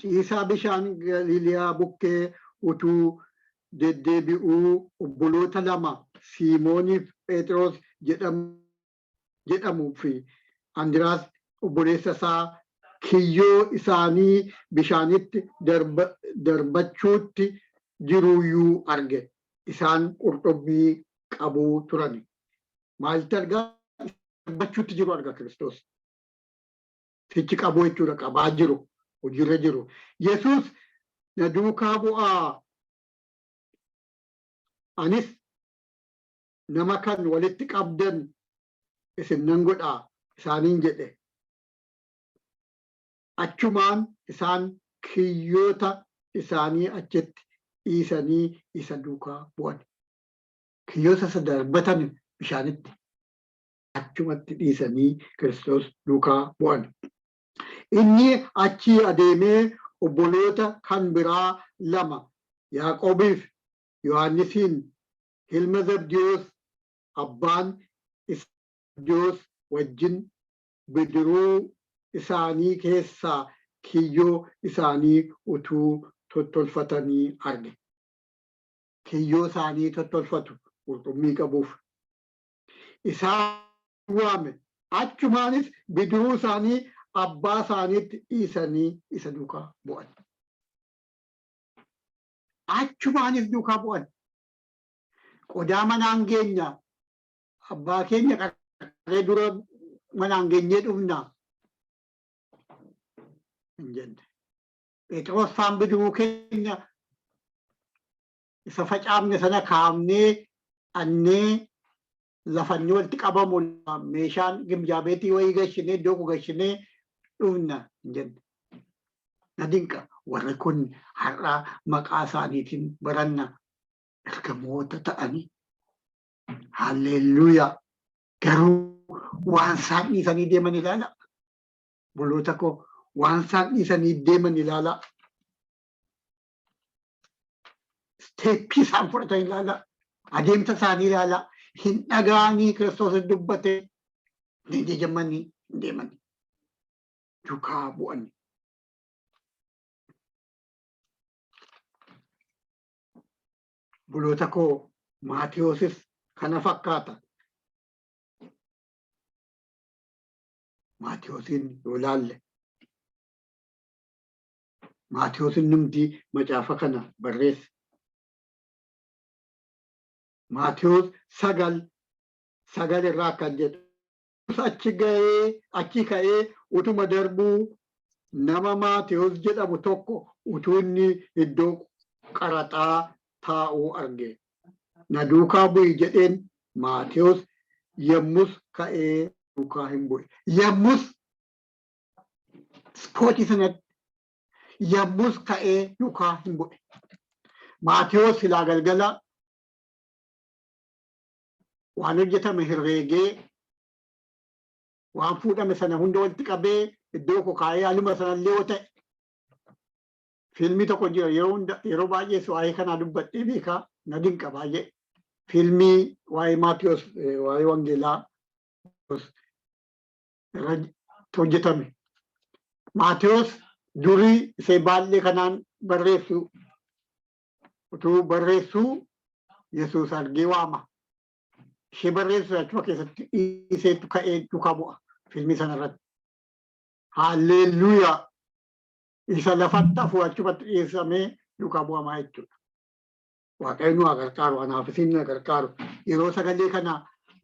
Speaker 1: ciisaa bishaan Galiiliyaa bukkee utuu deddeebi'uu obboloota 2 Simooniif Phexros jedhamuu fi Andiraas obboleessa isaa kiyyoo isaanii bishaanitti darbachuutti jiruyyuu arge. Isaan qurxummii qabuu turani. Maalitti argaa? Darbachuutti jiru arga Kiristoos. Fichi qabuu jechuudha, qabaa jiru, hojiirra jiru. Yesuus na duukaa bu'aa, anis nama kan walitti qabdan isin nan godhaa isaaniin jedhe. Achumaan isaan kiyyoota isaanii achitti dhiisanii isa duukaa bu'an. Kiyyoota isa darbatan bishaanitti achumatti dhiisanii Kiristoos duukaa bu'an. Inni achii adeemee obboloota kan biraa 2 Yaaqoobiif Yohaannisiin ilma Zabdiyoos abbaan Zabdiyoos wajjin bidiruu isaanii keessaa kiyyoo isaanii utuu tottolfatanii arge. Kiyyoo isaanii tottolfatu qurxummii qabuuf. Isaan waame. Achumaanis bidiruu isaanii abbaa isaaniitti dhiisanii isa duukaa bu'an. Achumaanis duukaa bu'an. Qodaa manaan geenya abbaa keenya qarqaree dura manaan geenyee dhufna hin jenne. Phexros faan bidiruu keenya isa facaafne sana kaafnee annee lafannee walitti qabamu meeshaan gimjaabeetii wayii gashinee iddoo gashinee dhufna hin jenne. Na dinqa warri kun har'a maqaa isaaniitiin baranna ergamoota ta'anii. Haalleluuyaa. Garuu waan isaan dhiisanii deeman ilaala. Obboloota koo waan isaan dhiisanii deeman ilaala. Steeppii isaan fudhatan ilaala. Adeemsa isaanii ilaala. Hin dhaga'anii Kiristoos dubbate hin jajamanii hin deemanii. Duukaa bu'anii. Obboloota koo Maatewoosis kana fakkaata. Maatewoosin yoo laalle. Maatewoosin numti macaafa kana barreesse. Maatewoos 9 irraa akkan jedhu. Achi ka'ee utuma darbuu nama Maatewoos jedhamu tokko utuu inni iddoo qaraxaa taa'uu arge. Na duukaa bu'i jedheen Maatewoos yommus ka'ee duukaa hin bu'e. Yommus ispootii sanatti yommus ka'ee duukaa hin bu'e. Maatewoos silaa galgala waan hojjetame herreegee waan fuudhame sana hunda walitti qabee iddoo kokaayee haaluma sanallee yoo ta'e fiilmii tokko jira yeroo baay'ee waa'ee kanaa dubbadhee beekaa na dinqa baay'ee fiilmii waa'ee Maatewos waa'ee wangeelaa irratti hojjetame Maatewos durii isee baay'ee kanaan barreessu utuu barreessuu Yesuus argee waama. Ishee barreessu achuma keessatti iseetu ka'ee duukaa bu'a filmii sanarratti. Haalleluuyaa! Isa lafatti hafu achumatti dhiyeessamee duukaa bu'amaa jechuudha. Waaqayyo nu haa gargaaru, anaaf isin nu haa gargaaru. Yeroo sagalee kana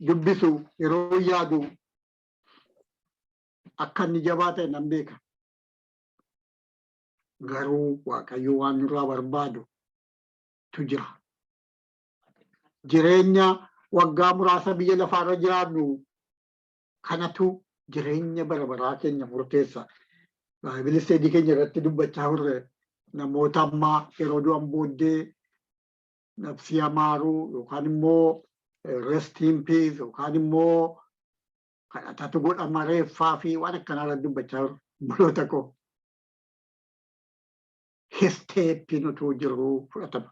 Speaker 1: dubbisu, yeroo yaadu akka inni jabaa ta'e nan beeka. Garuu Waaqayyo waan nurraa barbaadu tu jira. Jireenya waggaa muraasa biyya lafaarra jiraannu kanatu jireenya bara baraa keenya murteessa. Baay'ee keenya irratti dubbachaa turre namoota ammaa yeroo du'an booddee nafsi amaaruu yookaan immoo rest in peace yookaan immoo kadhatatu godhama reeffaa fi waan akkanaa irratti dubbachaa turre buloota koo. Hesteeppiin utuu jiruu fudhatama.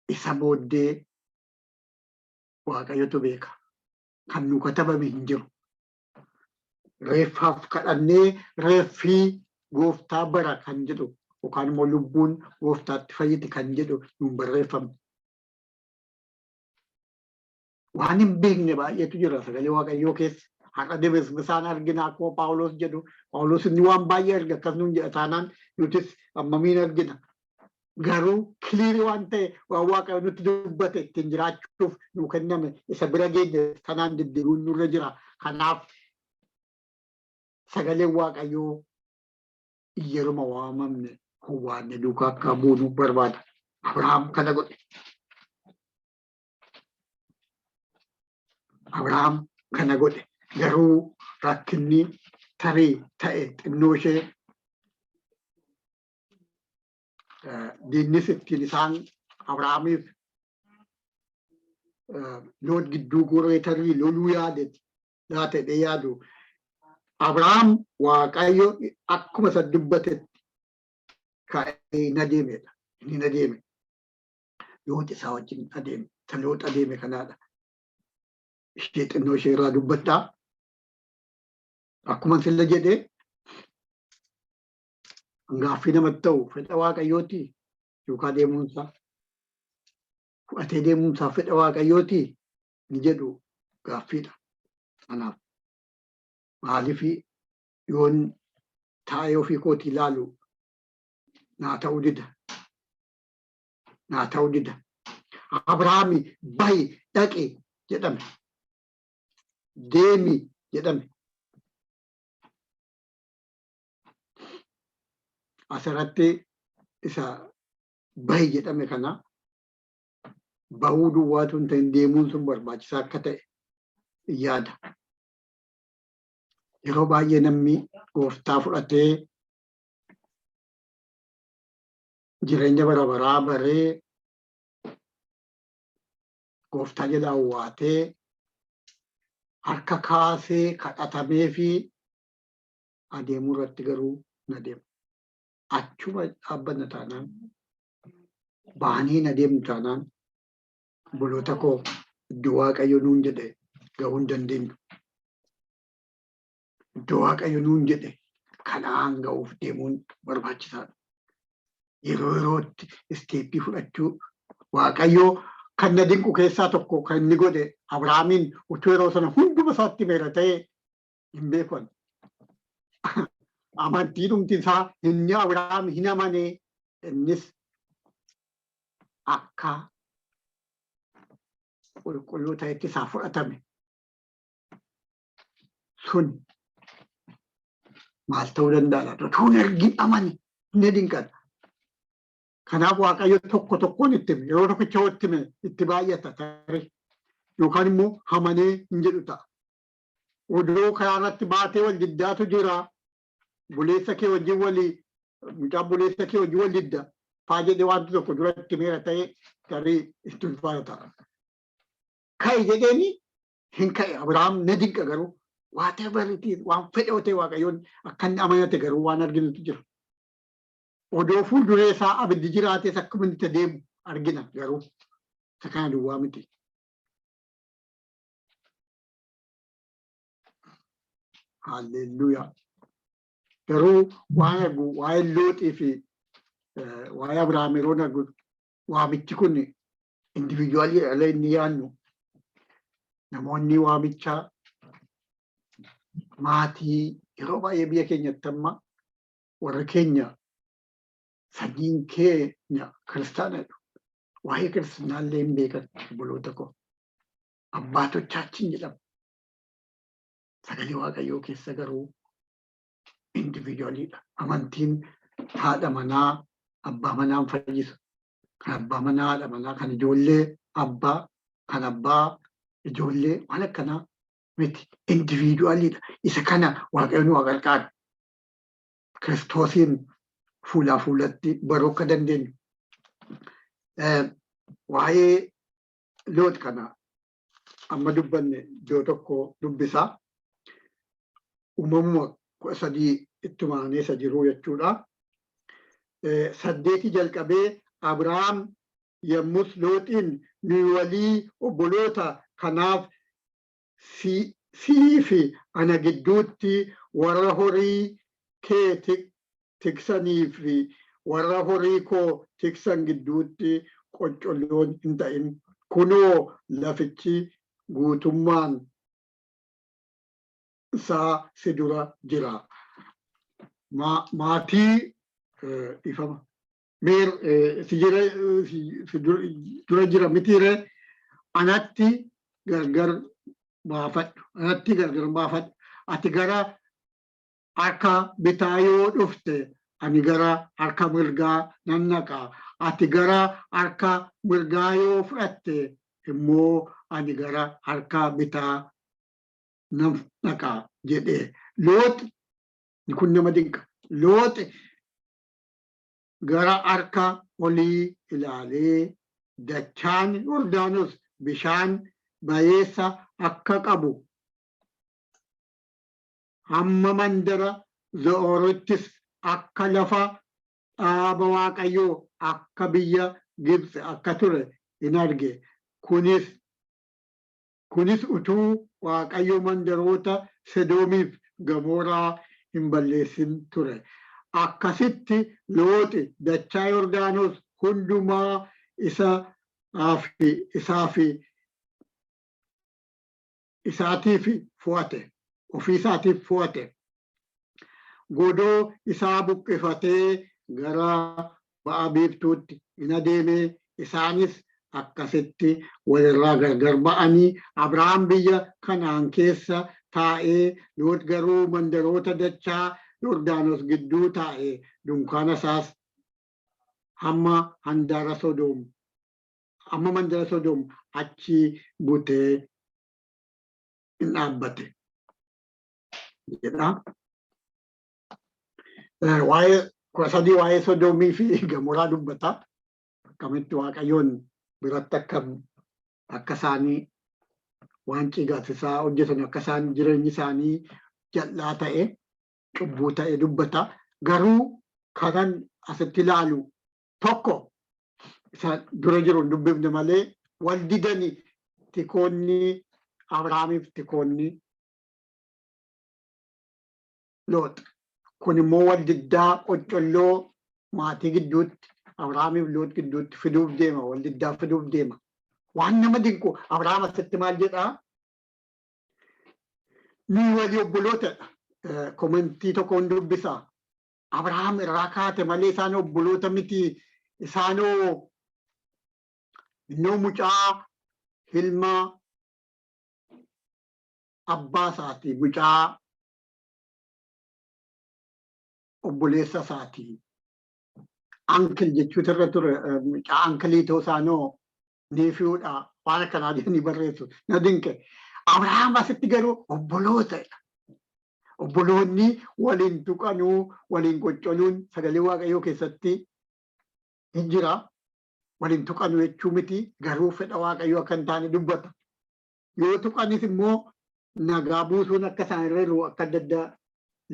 Speaker 1: Isa booddee Waaqayyotu beeka. Kan nu katabame hin jiru. Reeffaaf kadhannee reeffii gooftaa bara kan jedhu yookaan immoo lubbuun gooftaatti fayyiti kan jedhu nuun barreeffamne. Waan hin beekne baay'eetu jira sagalee Waaqayyoo keessa. Har'a dibisbisaan argina akkuma Phaawulos jedhu. Phaawulos inni waan baay'ee arga akkas nuun jedha taanaan nutis ammamiin argina. Garuu kiliirii waan ta'e waan Waaqayyo nutti dubbate ittiin jiraachuuf nuu kenname isa bira geenye kanaan deddeebi'uun nurra jira. Kanaaf sagaleen Waaqayyoo yeruma waamamne waanne duukaa akka buunu barbaada. Abrahaam kana godhe. Abrahaam kana godhe. Garuu rakkinni tarii ta'e xinnoo ishee diinnis ittiin isaan Abrahaamiif Loot gidduu goree tarii loluu yaadetti laatee yaadu. Abrahaam Waaqayyo akkuma isa dubbatetti ka'ee hin adeemedha. Inni adeeme. Loot isaa wajjin adeeme. Isa Loot adeeme kanaadha. Ishee xinnoo ishee irraa dubbadhaa. Akkuma silla jedhee gaaffii namatti ta'u fedha Waaqayyooti yookaan deemuunsaa fudhatee deemuunsaa fedha Waaqayyooti ni jedhu gaaffiidha. Kanaaf maaliif yoon taa'ee ofii kootii ilaalu naa ta'uu dida. Naa ta'uu dida. Abrahaami bahi dhaqi jedhame. Deemi jedhame. Asirratti isa bahi jedhame kana bahuu duwwaatu hin ta'in deemuun sun barbaachisaa akka ta'e yaada. Yeroo baay'ee namni gooftaa fudhatee jireenya bara baraa baree gooftaa jalaa waatee harka kaasee kadhatamee fi adeemuu irratti garuu na deema. Achuma dhaabbanna taanaan baanii na deemnu taanaan buloota koo iddoo Waaqayyo nuun jedhe gahuu hin dandeenyu. Iddoo Waaqayyo nuun jedhe kanaan gahuuf deemuun barbaachisaadha. Yeroo yerootti isteeppii fudhachuu Waaqayyo kan na dinqu keessaa tokko kan inni godhe Abrahaamiin utuu yeroo sana hunduma isaatti meera ta'ee hin beekan. Amantii dhumti isaa inni Abrahaam hin amane innis akka qulqulluu ta'etti isaa fudhatame. Sun maal ta'uu danda'a? Utuu hin argin amane inni dinqata. Kanaaf Waaqayyo tokko tokkoon itti hime yeroo tokkicha itti hime itti baay'ata tarii yookaan immoo amanee hin jedhu ta'a. Odoo karaa irratti baatee wal diddaatu jira. Buleessa kee wajjin walii mucaan buleessa kee wajjin wal didda faa jedhee wanti tokko duratti meera ta'ee tarii itti ulfaata. Ka'e jedheeni hin ka'e. Abrahaam na dinqa garuu whatever it is waan fedhe ta'e Waaqayyoon akka inni amanate garuu waan arginutu jira. Odoo fuulduree isaa abiddi jiraates akkuma inni itti deemu argina garuu isa kana duwwaa miti. Hallelujah. Garuu waan argu waa'ee Looxii fi waa'ee Abrahaam yeroo argu waamichi kun individuaalii ala inni yaannu namoonni waamichaa maatii yeroo baay'ee biyya keenyatti amma warra keenya sanyiin keenya kiristaanadha. Waa'ee kiristaanaallee hin beekan obboloota koo. Abbaatochaachiin jedhama. Sagalee Waaqayyoo keessa garuu individualiidha. Amantiin haadha manaa abbaa manaa hin fayyisu. Kan abbaa manaa haadha manaa kan ijoollee abbaa kan abbaa ijoollee waan akkanaa miti individualiidha. Isa kana Waaqayyoon waa gargaara. Kiristoosiin fuulaa fuulatti baruu akka dandeenyu. Waa'ee Loox kana amma dubbanne iddoo tokko dubbisaa. Uumamuma 13 ittuma aaneessa jiruu jechuudha. 8 jalqabee Abrahaam yommus Looxiin nuyi walii obboloota kanaaf sii fi ana gidduutti warra horii kee tiksanii fi warra horii koo tiksan gidduutti qoccolloon hin ta'in. Kunoo lafichi guutummaan isaa si dura jira. Maatii ifama. Si dura jira mitiire anatti gargar baafadhu. Ati gara harka bitaa yoo dhufte ani gara harka mirgaa nan naqa. Ati gara harka mirgaa yoo fudhatte immoo ani gara harka bitaa nan naqa jedhee. Looxi kun nama dinqa. Looxi gara harka olii ilaalee dachaan Yordaanos bishaan bayeessa akka qabu hamma mandara Zo'oorottis akka lafa dhaaba Waaqayyoo akka biyya Gibxi akka ture in arge. Kunis utuu Waaqayyo mandaroota Sodoomiif Gamoraa hin balleessin ture. Akkasitti Looxi dachaa Yordaanos hundumaa isaatiif fo'ate. Ofii isaatiif fo'ate. Godoo isaa buqqifatee gara ba'a biiftuutti in adeeme. Isaanis akkasitti walirraa gargar ba'anii Abrahaam biyya Kanaan keessa taa'ee Loox garuu mandaroota dachaa Yordaanos gidduu taa'ee dunkaana isaas hamma mandara Sodoom achi butee in dhaabbate jedha. Waa'ee Sodoomii fi Gamoraa dubbata. Akkamitti Waaqayyoon biratti akka isaanii waan cigaasisaa hojjetan akka isaan jireenyi isaanii jal'aa ta'e cubbuu ta'e dubbata. Garuu kanan asitti ilaalu tokko isa dura jiru hin dubbifne malee wal didanii tikoonni Abrahaamiif tikoonni Loox. Kun immoo wal diddaa qoccolloo maatii gidduutti Abrahaamiif Loox gidduutti fiduuf deema. Wal diddaa fiduuf deema. Waan nama dinqu Abrahaam asitti maal jedhaa? Nuyi walii obbolootadha. Komentii tokko hin dubbisaa. Abrahaam irraa kaate malee isaan obboloota miti. Isaanoo innoo mucaa ilma abbaa isaati. Mucaa obboleessa isaati. Ankil jechuutu irra ture. Mucaa ankilii ta'uu isaanoo neefiidha. Waan akkanaa jedhanii barreessu. Na dinqe. Abrahaam asitti garuu obbolootadha. Obboloonni waliin tuqanuu, waliin qoccoluun sagalee Waaqayyoo keessatti hin jira. Waliin tuqanuu jechuu miti garuu fedha Waaqayyoo akka hin taane dubbata. Yoo tuqanis immoo nagaa buusuun akka isaan irra jiru akka adda addaa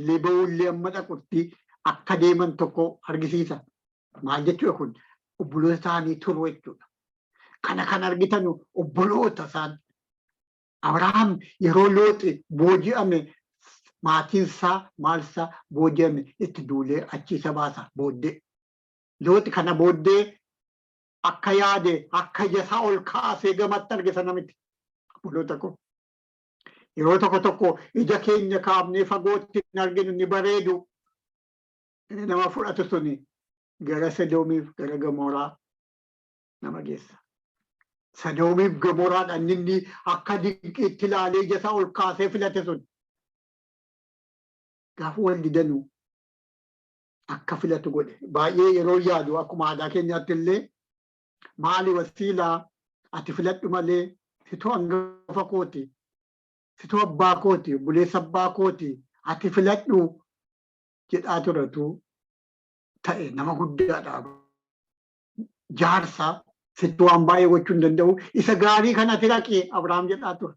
Speaker 1: liba'uullee amma dhaqutti akka deeman tokko argisiisa. Maal jechuudha kun? Obboloota isaanii turu jechuudha. Kana kan argitan obboloota isaan. Abrahaam yeroo Looxi booji'ame maatinsaa maalsaa booji'ame itti duulee achiisa baasa booddee. Looti kana booddee akka yaade akka jasaa ol kaasee gamatti arge sana miti. Obboloota koo yeroo tokko tokko ija keenya kaafnee fagootti hin arginu ni bareedu. Inni nama fudhatu suni gara Sodoomiif gara Gamoraa nama geessa. Sodoomiif Gamoraadhaan inni akka dinqiitti ilaalee ija isaa ol kaasee filate sun. Gaafa wal didanuu akka filatu godhe. Baay'ee yeroo yaadu akkuma aadaa keenyaatti illee maali wasiilaa ati filadhu malee situ hangafa kooti. Situ abbaa kooti, obboleessa abbaa kooti, ati filadhu jedhaa turatu ta'e nama guddaadha. Jaarsa situ waan baay'ee gochuu hin danda'u. Isa gaarii kana ati dhaqi Abrahaam jedhaa ture.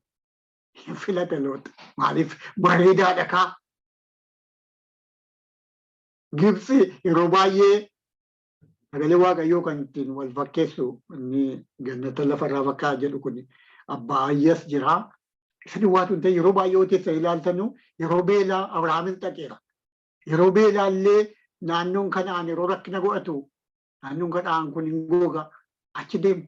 Speaker 1: Filate Loot. Maaliif bareedaadha kaa. Gibsi yeroo baay'ee sagalee Waaqayyoo kan ittiin wal fakkeessu inni gannata lafarraa fakkaa jedhu kun abbaa Ayyas jira. Isa duwwaatu hin ta'e yeroo baay'ee oteessa ilaaltanu yeroo beelaa Abrahaamis dhaqeera. Yeroo beelaa illee naannoon kanaan yeroo rakkina godhatu naannoon kanaan kun hin googa achi deemu.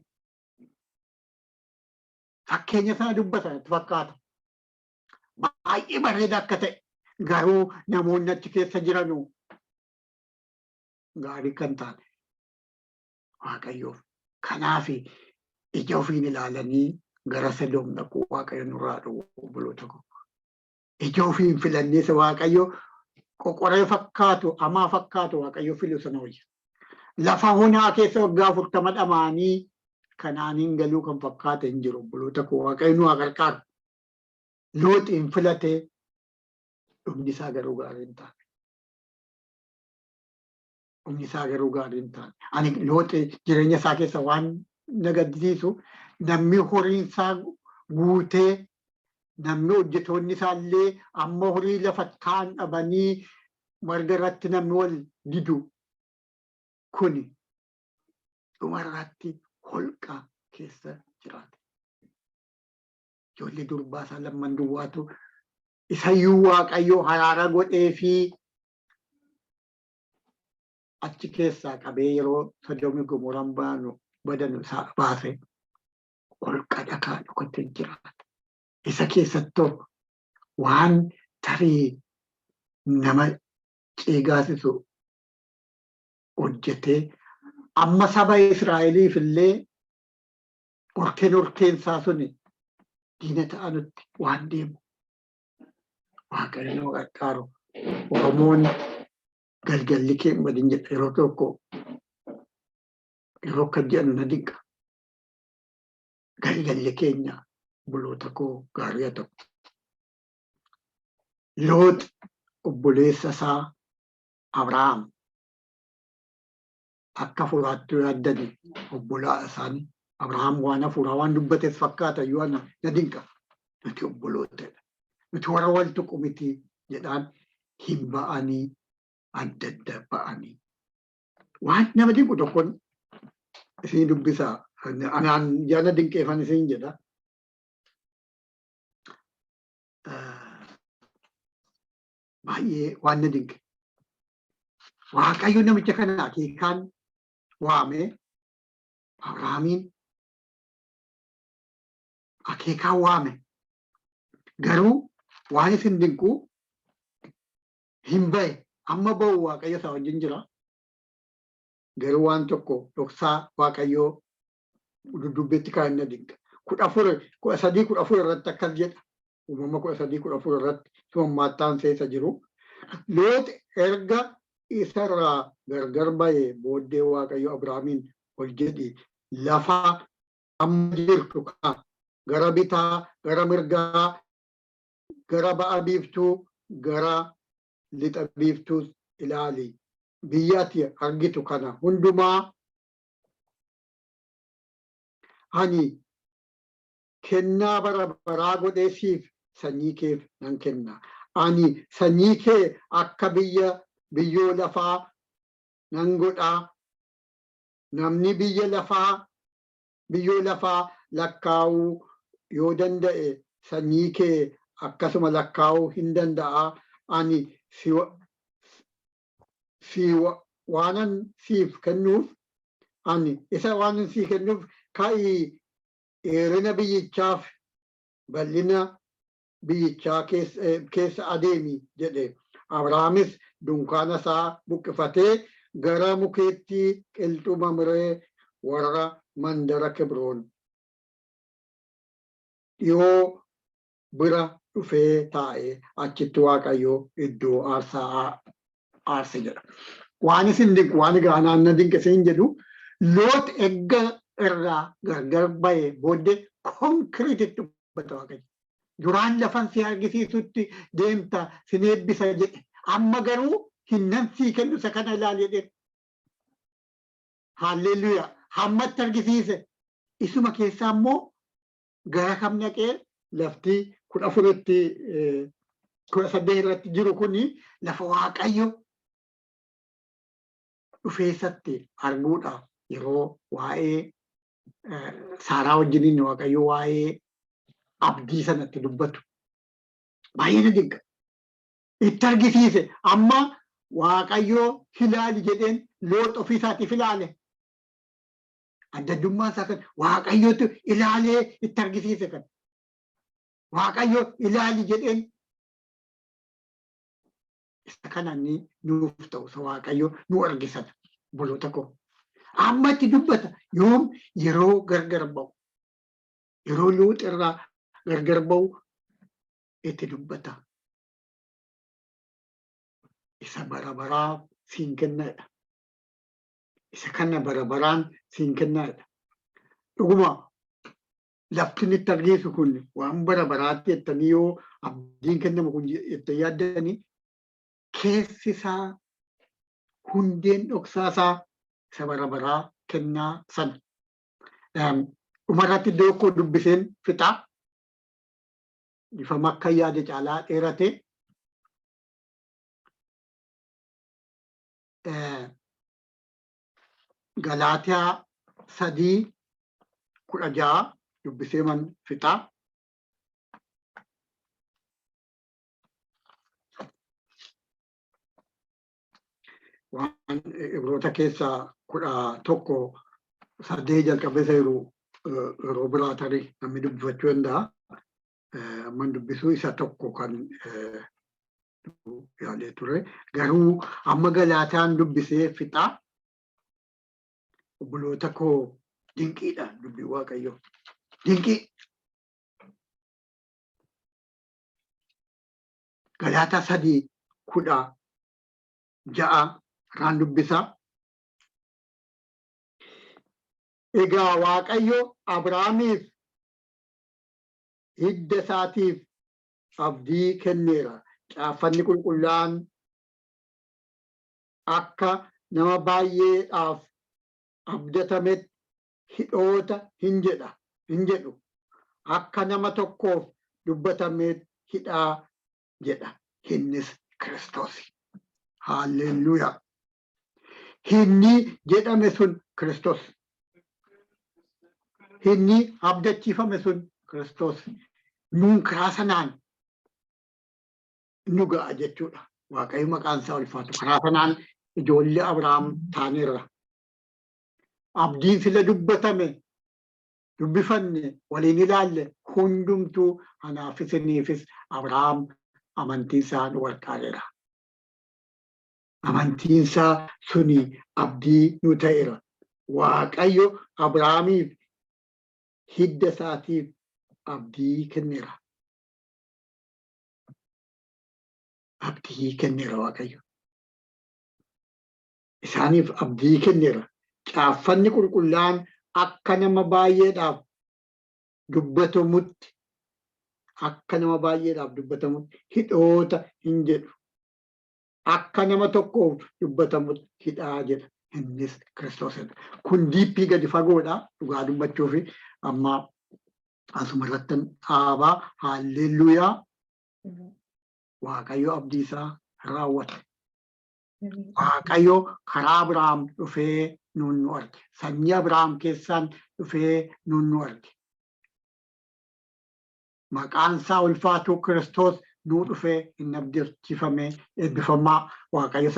Speaker 1: Fakkeenya sana dubbata itti fakkaata. Baay'ee bareeda akka ta'e garuu namoonni achi keessa jiranu gaarii kan taane Waaqayyoof. Kanaaf ija ofiin ilaalanii gara Sodoom dhaquu Waaqayyo nurraa dhowwu obboloota koo. Ija ofiin filanneessa Waaqayyo qoqoree fakkaatu hamaa fakkaatu Waaqayyo filu sana wayya. Lafa onaa keessa waggaa 40 dhamaanii Kanaaniin galuu kan fakkaate hin jiru obboloota koo. Waaqayyo nu haa gargaaru. Looxiin filatee dhumni isaa garuu gaarii hin taane. Dhumni isaa garuu gaarii hin taane. Ani Looxi jireenya isaa keessa waan na gaddisiisu namni horiin isaa guutee namni hojjetoonni isaallee amma horii lafa kaan dhabanii marga irratti namni wal didu kuni dhumarratti holqa keessa jiraate. Ijoollee durbaa isaa lamman duwwaatu isayyuu Waaqayyo haraara godhee fi achi keessaa qabee yeroo Sodoomii Gomoraan badanu isaa baase holqa dhagaa dhokatee jiraate. Isa keessattoo waan tarii nama ceegaasisu hojjetee amma saba Israa'eliif illee orkeen isaa suni diina ta'anutti waan deemu. Waaqayyo nu gargaaru. Oromoon galgalli keenya badin jedha yeroo tokko yeroo akka jedhan na dinqa. Galgalli keenya obboloota koo gaarii haa ta'u. Loot obboleessa isaa Abrahaam akka furaatti yaaddani obbolaa isaanii Abrahaam waan hafuuraa waan dubbates fakkaata yoo na dinqa. Nuti obbolootadha. Nuti warra wal tuqu miti jedhaan hin ba'anii adda adda ba'anii. Waan nama dinqu tokkoon isin dubbisaa. Anaan jaana dinqeeffan isin jedha. Baay'ee waan na dinqe. Waaqayyo namicha kana akeekaan waamee Abrahaamiin akeekaan waame. Garuu waan isin dinqu hin bahe amma bahu Waaqayyo isaa wajjin jira. Garuu waan tokko dhoksaa Waaqayyoo dudubbeetti kan na dinqa. 13:14 irratti akkas jedha. Uumama 13:14 irratti summaattaan seessa jiru. Loot erga isarraa gargar bahee booddee Waaqayyo Abrahaamiin ol jedhi lafa amma jirtu kana gara bitaa, gara mirgaa, gara ba'a biiftuu, gara lixa biiftuus ilaali. Biyya ati argitu kana hundumaa ani kennaa bara baraa godhee siif sanyii keef nan kenna. Ani sanyii kee akka biyyoo lafaa nan godhaa. Namni biyyoo lafaa lakkaa'uu yoo danda'e sanyii kee akkasuma lakkaa'uu hin danda'a. ani waanan siif kennuuf ani isa waanan siif kennuuf ka'ii dheerina biyyichaaf bal'ina biyyichaa keessa adeemi jedhe. Abrahaamis dunkaana isaa buqqifatee gara mukeetti qilxuu Mamree warra mandara Kebroon dhiyoo bira dhufee taa'ee achitti Waaqayyo iddoo aarsaa aarse jedha. Waan isin dinqu waan gaanaan na dinqisiin jedhu Loot egga irraa gargar ba'e booddee konkiriititti dubbata Waaqayyo. Duraan lafan si argisiisutti deemta sin eebbisa jedhe. Amma garuu hinnan sii kennu isa kana ilaali jedhe. Haalleluuyaa. Hammatti argisiise. Isuma keessaa immoo gara kam naqee lafti 18 irratti jiru kuni lafa Waaqayyo dhufeessatti arguudhaaf yeroo waa'ee Saaraa wajjiniin Waaqayyo waa'ee abdii sanatti dubbatu. Baay'ee na dinqa. Itti argisiise. Amma Waaqayyo ilaali jedheen Loot ofiisaatiif ilaale. Adda addummaan isaa kan Waaqayyootu ilaalee itti argisiise kan. Waaqayyo ilaali jedheen isa kana nuuf ta'u isa Waaqayyo nu argisan boloota koo. Amma itti dubbata yoom yeroo gargar ba'u. Yeroo Loot irraa gargar ba'u itti dubbata. Isa bara baraa siin kennaadha. Isa kana bara baraan siin kennaadha. Dhuguma lafti itti argisu kun waan bara baraatti jettanii yoo abdiin kennamu kun jettanii yaaddanii keessi isaa hundeen dhoksaa isaa isa bara baraa kennaa sana. Dhumarratti iddoo tokko dubbiseen fixaa. Ifa makka yaade caalaa dheerate. Galaatiyaa 3:16 dubbisee man fixaa. Waan Ibroota keessaa 11:8 jalqabee jiru yeroo biraa tarii namni dubbifachuu danda'a. Amman dubbisuu isa tokko kan yaalee ture. Garuu amma Galaataan dubbisee fixaa. Obboloota koo dinqiidha dubbii Waaqayyo. Dinqii. Galaataa 3:16 irraan dubbisaa. Egaa Waaqayyo Abrahaamiif hidda isaatiif abdii kenneera. Caaffanni qulqullaan akka nama baay'eedhaaf abdatametti hidhoota hin jedhu. Akka nama tokkoof dubbatametti hidhaa jedha. Innis Kiristoos. Haalleluuyaa. Inni jedhame sun Kiristoos. Inni abdachiifame sun Kiristoos. Nuun karaa sanaan nu ga'a jechuudha. Waaqayyo maqaan isaa ulfaatu. Karaa sanaan ijoollee Abrahaam taaneerra. Abdiin sila dubbifanne waliin ilaalle hundumtuu anaafis isiniifis Abrahaam amantiin isaa nu gargaareera. Amantiin isaa suni abdii nu ta'eera. Waaqayyo Abrahaamiif hidda isaatiif abdii kenneera. Abdii kenneera Waaqayyo. Isaaniif abdii kenneera. Caaffanni qulqullaan akka nama baay'eedhaaf dubbatamutti hidhoota hin jedhu. Akka nama tokkoof dubbatamutti hidhaa jedha. Innis Kiristoosidha. Kun diippii gadi fagoodha. Dhugaa dubbachuu fi amma asuma irratti dhaabaa. Haalleluuyaa. Waaqayyo abdii isaa raawwate. Waaqayyo karaa Abrahaam dhufee nuun nu arge. Sanyii Abrahaam keessaan dhufee nuun nu arge. Maqaan isaa ulfaatu Kiristoos nuu dhufee hin abdachiifamee eebbifamaa waaqayyo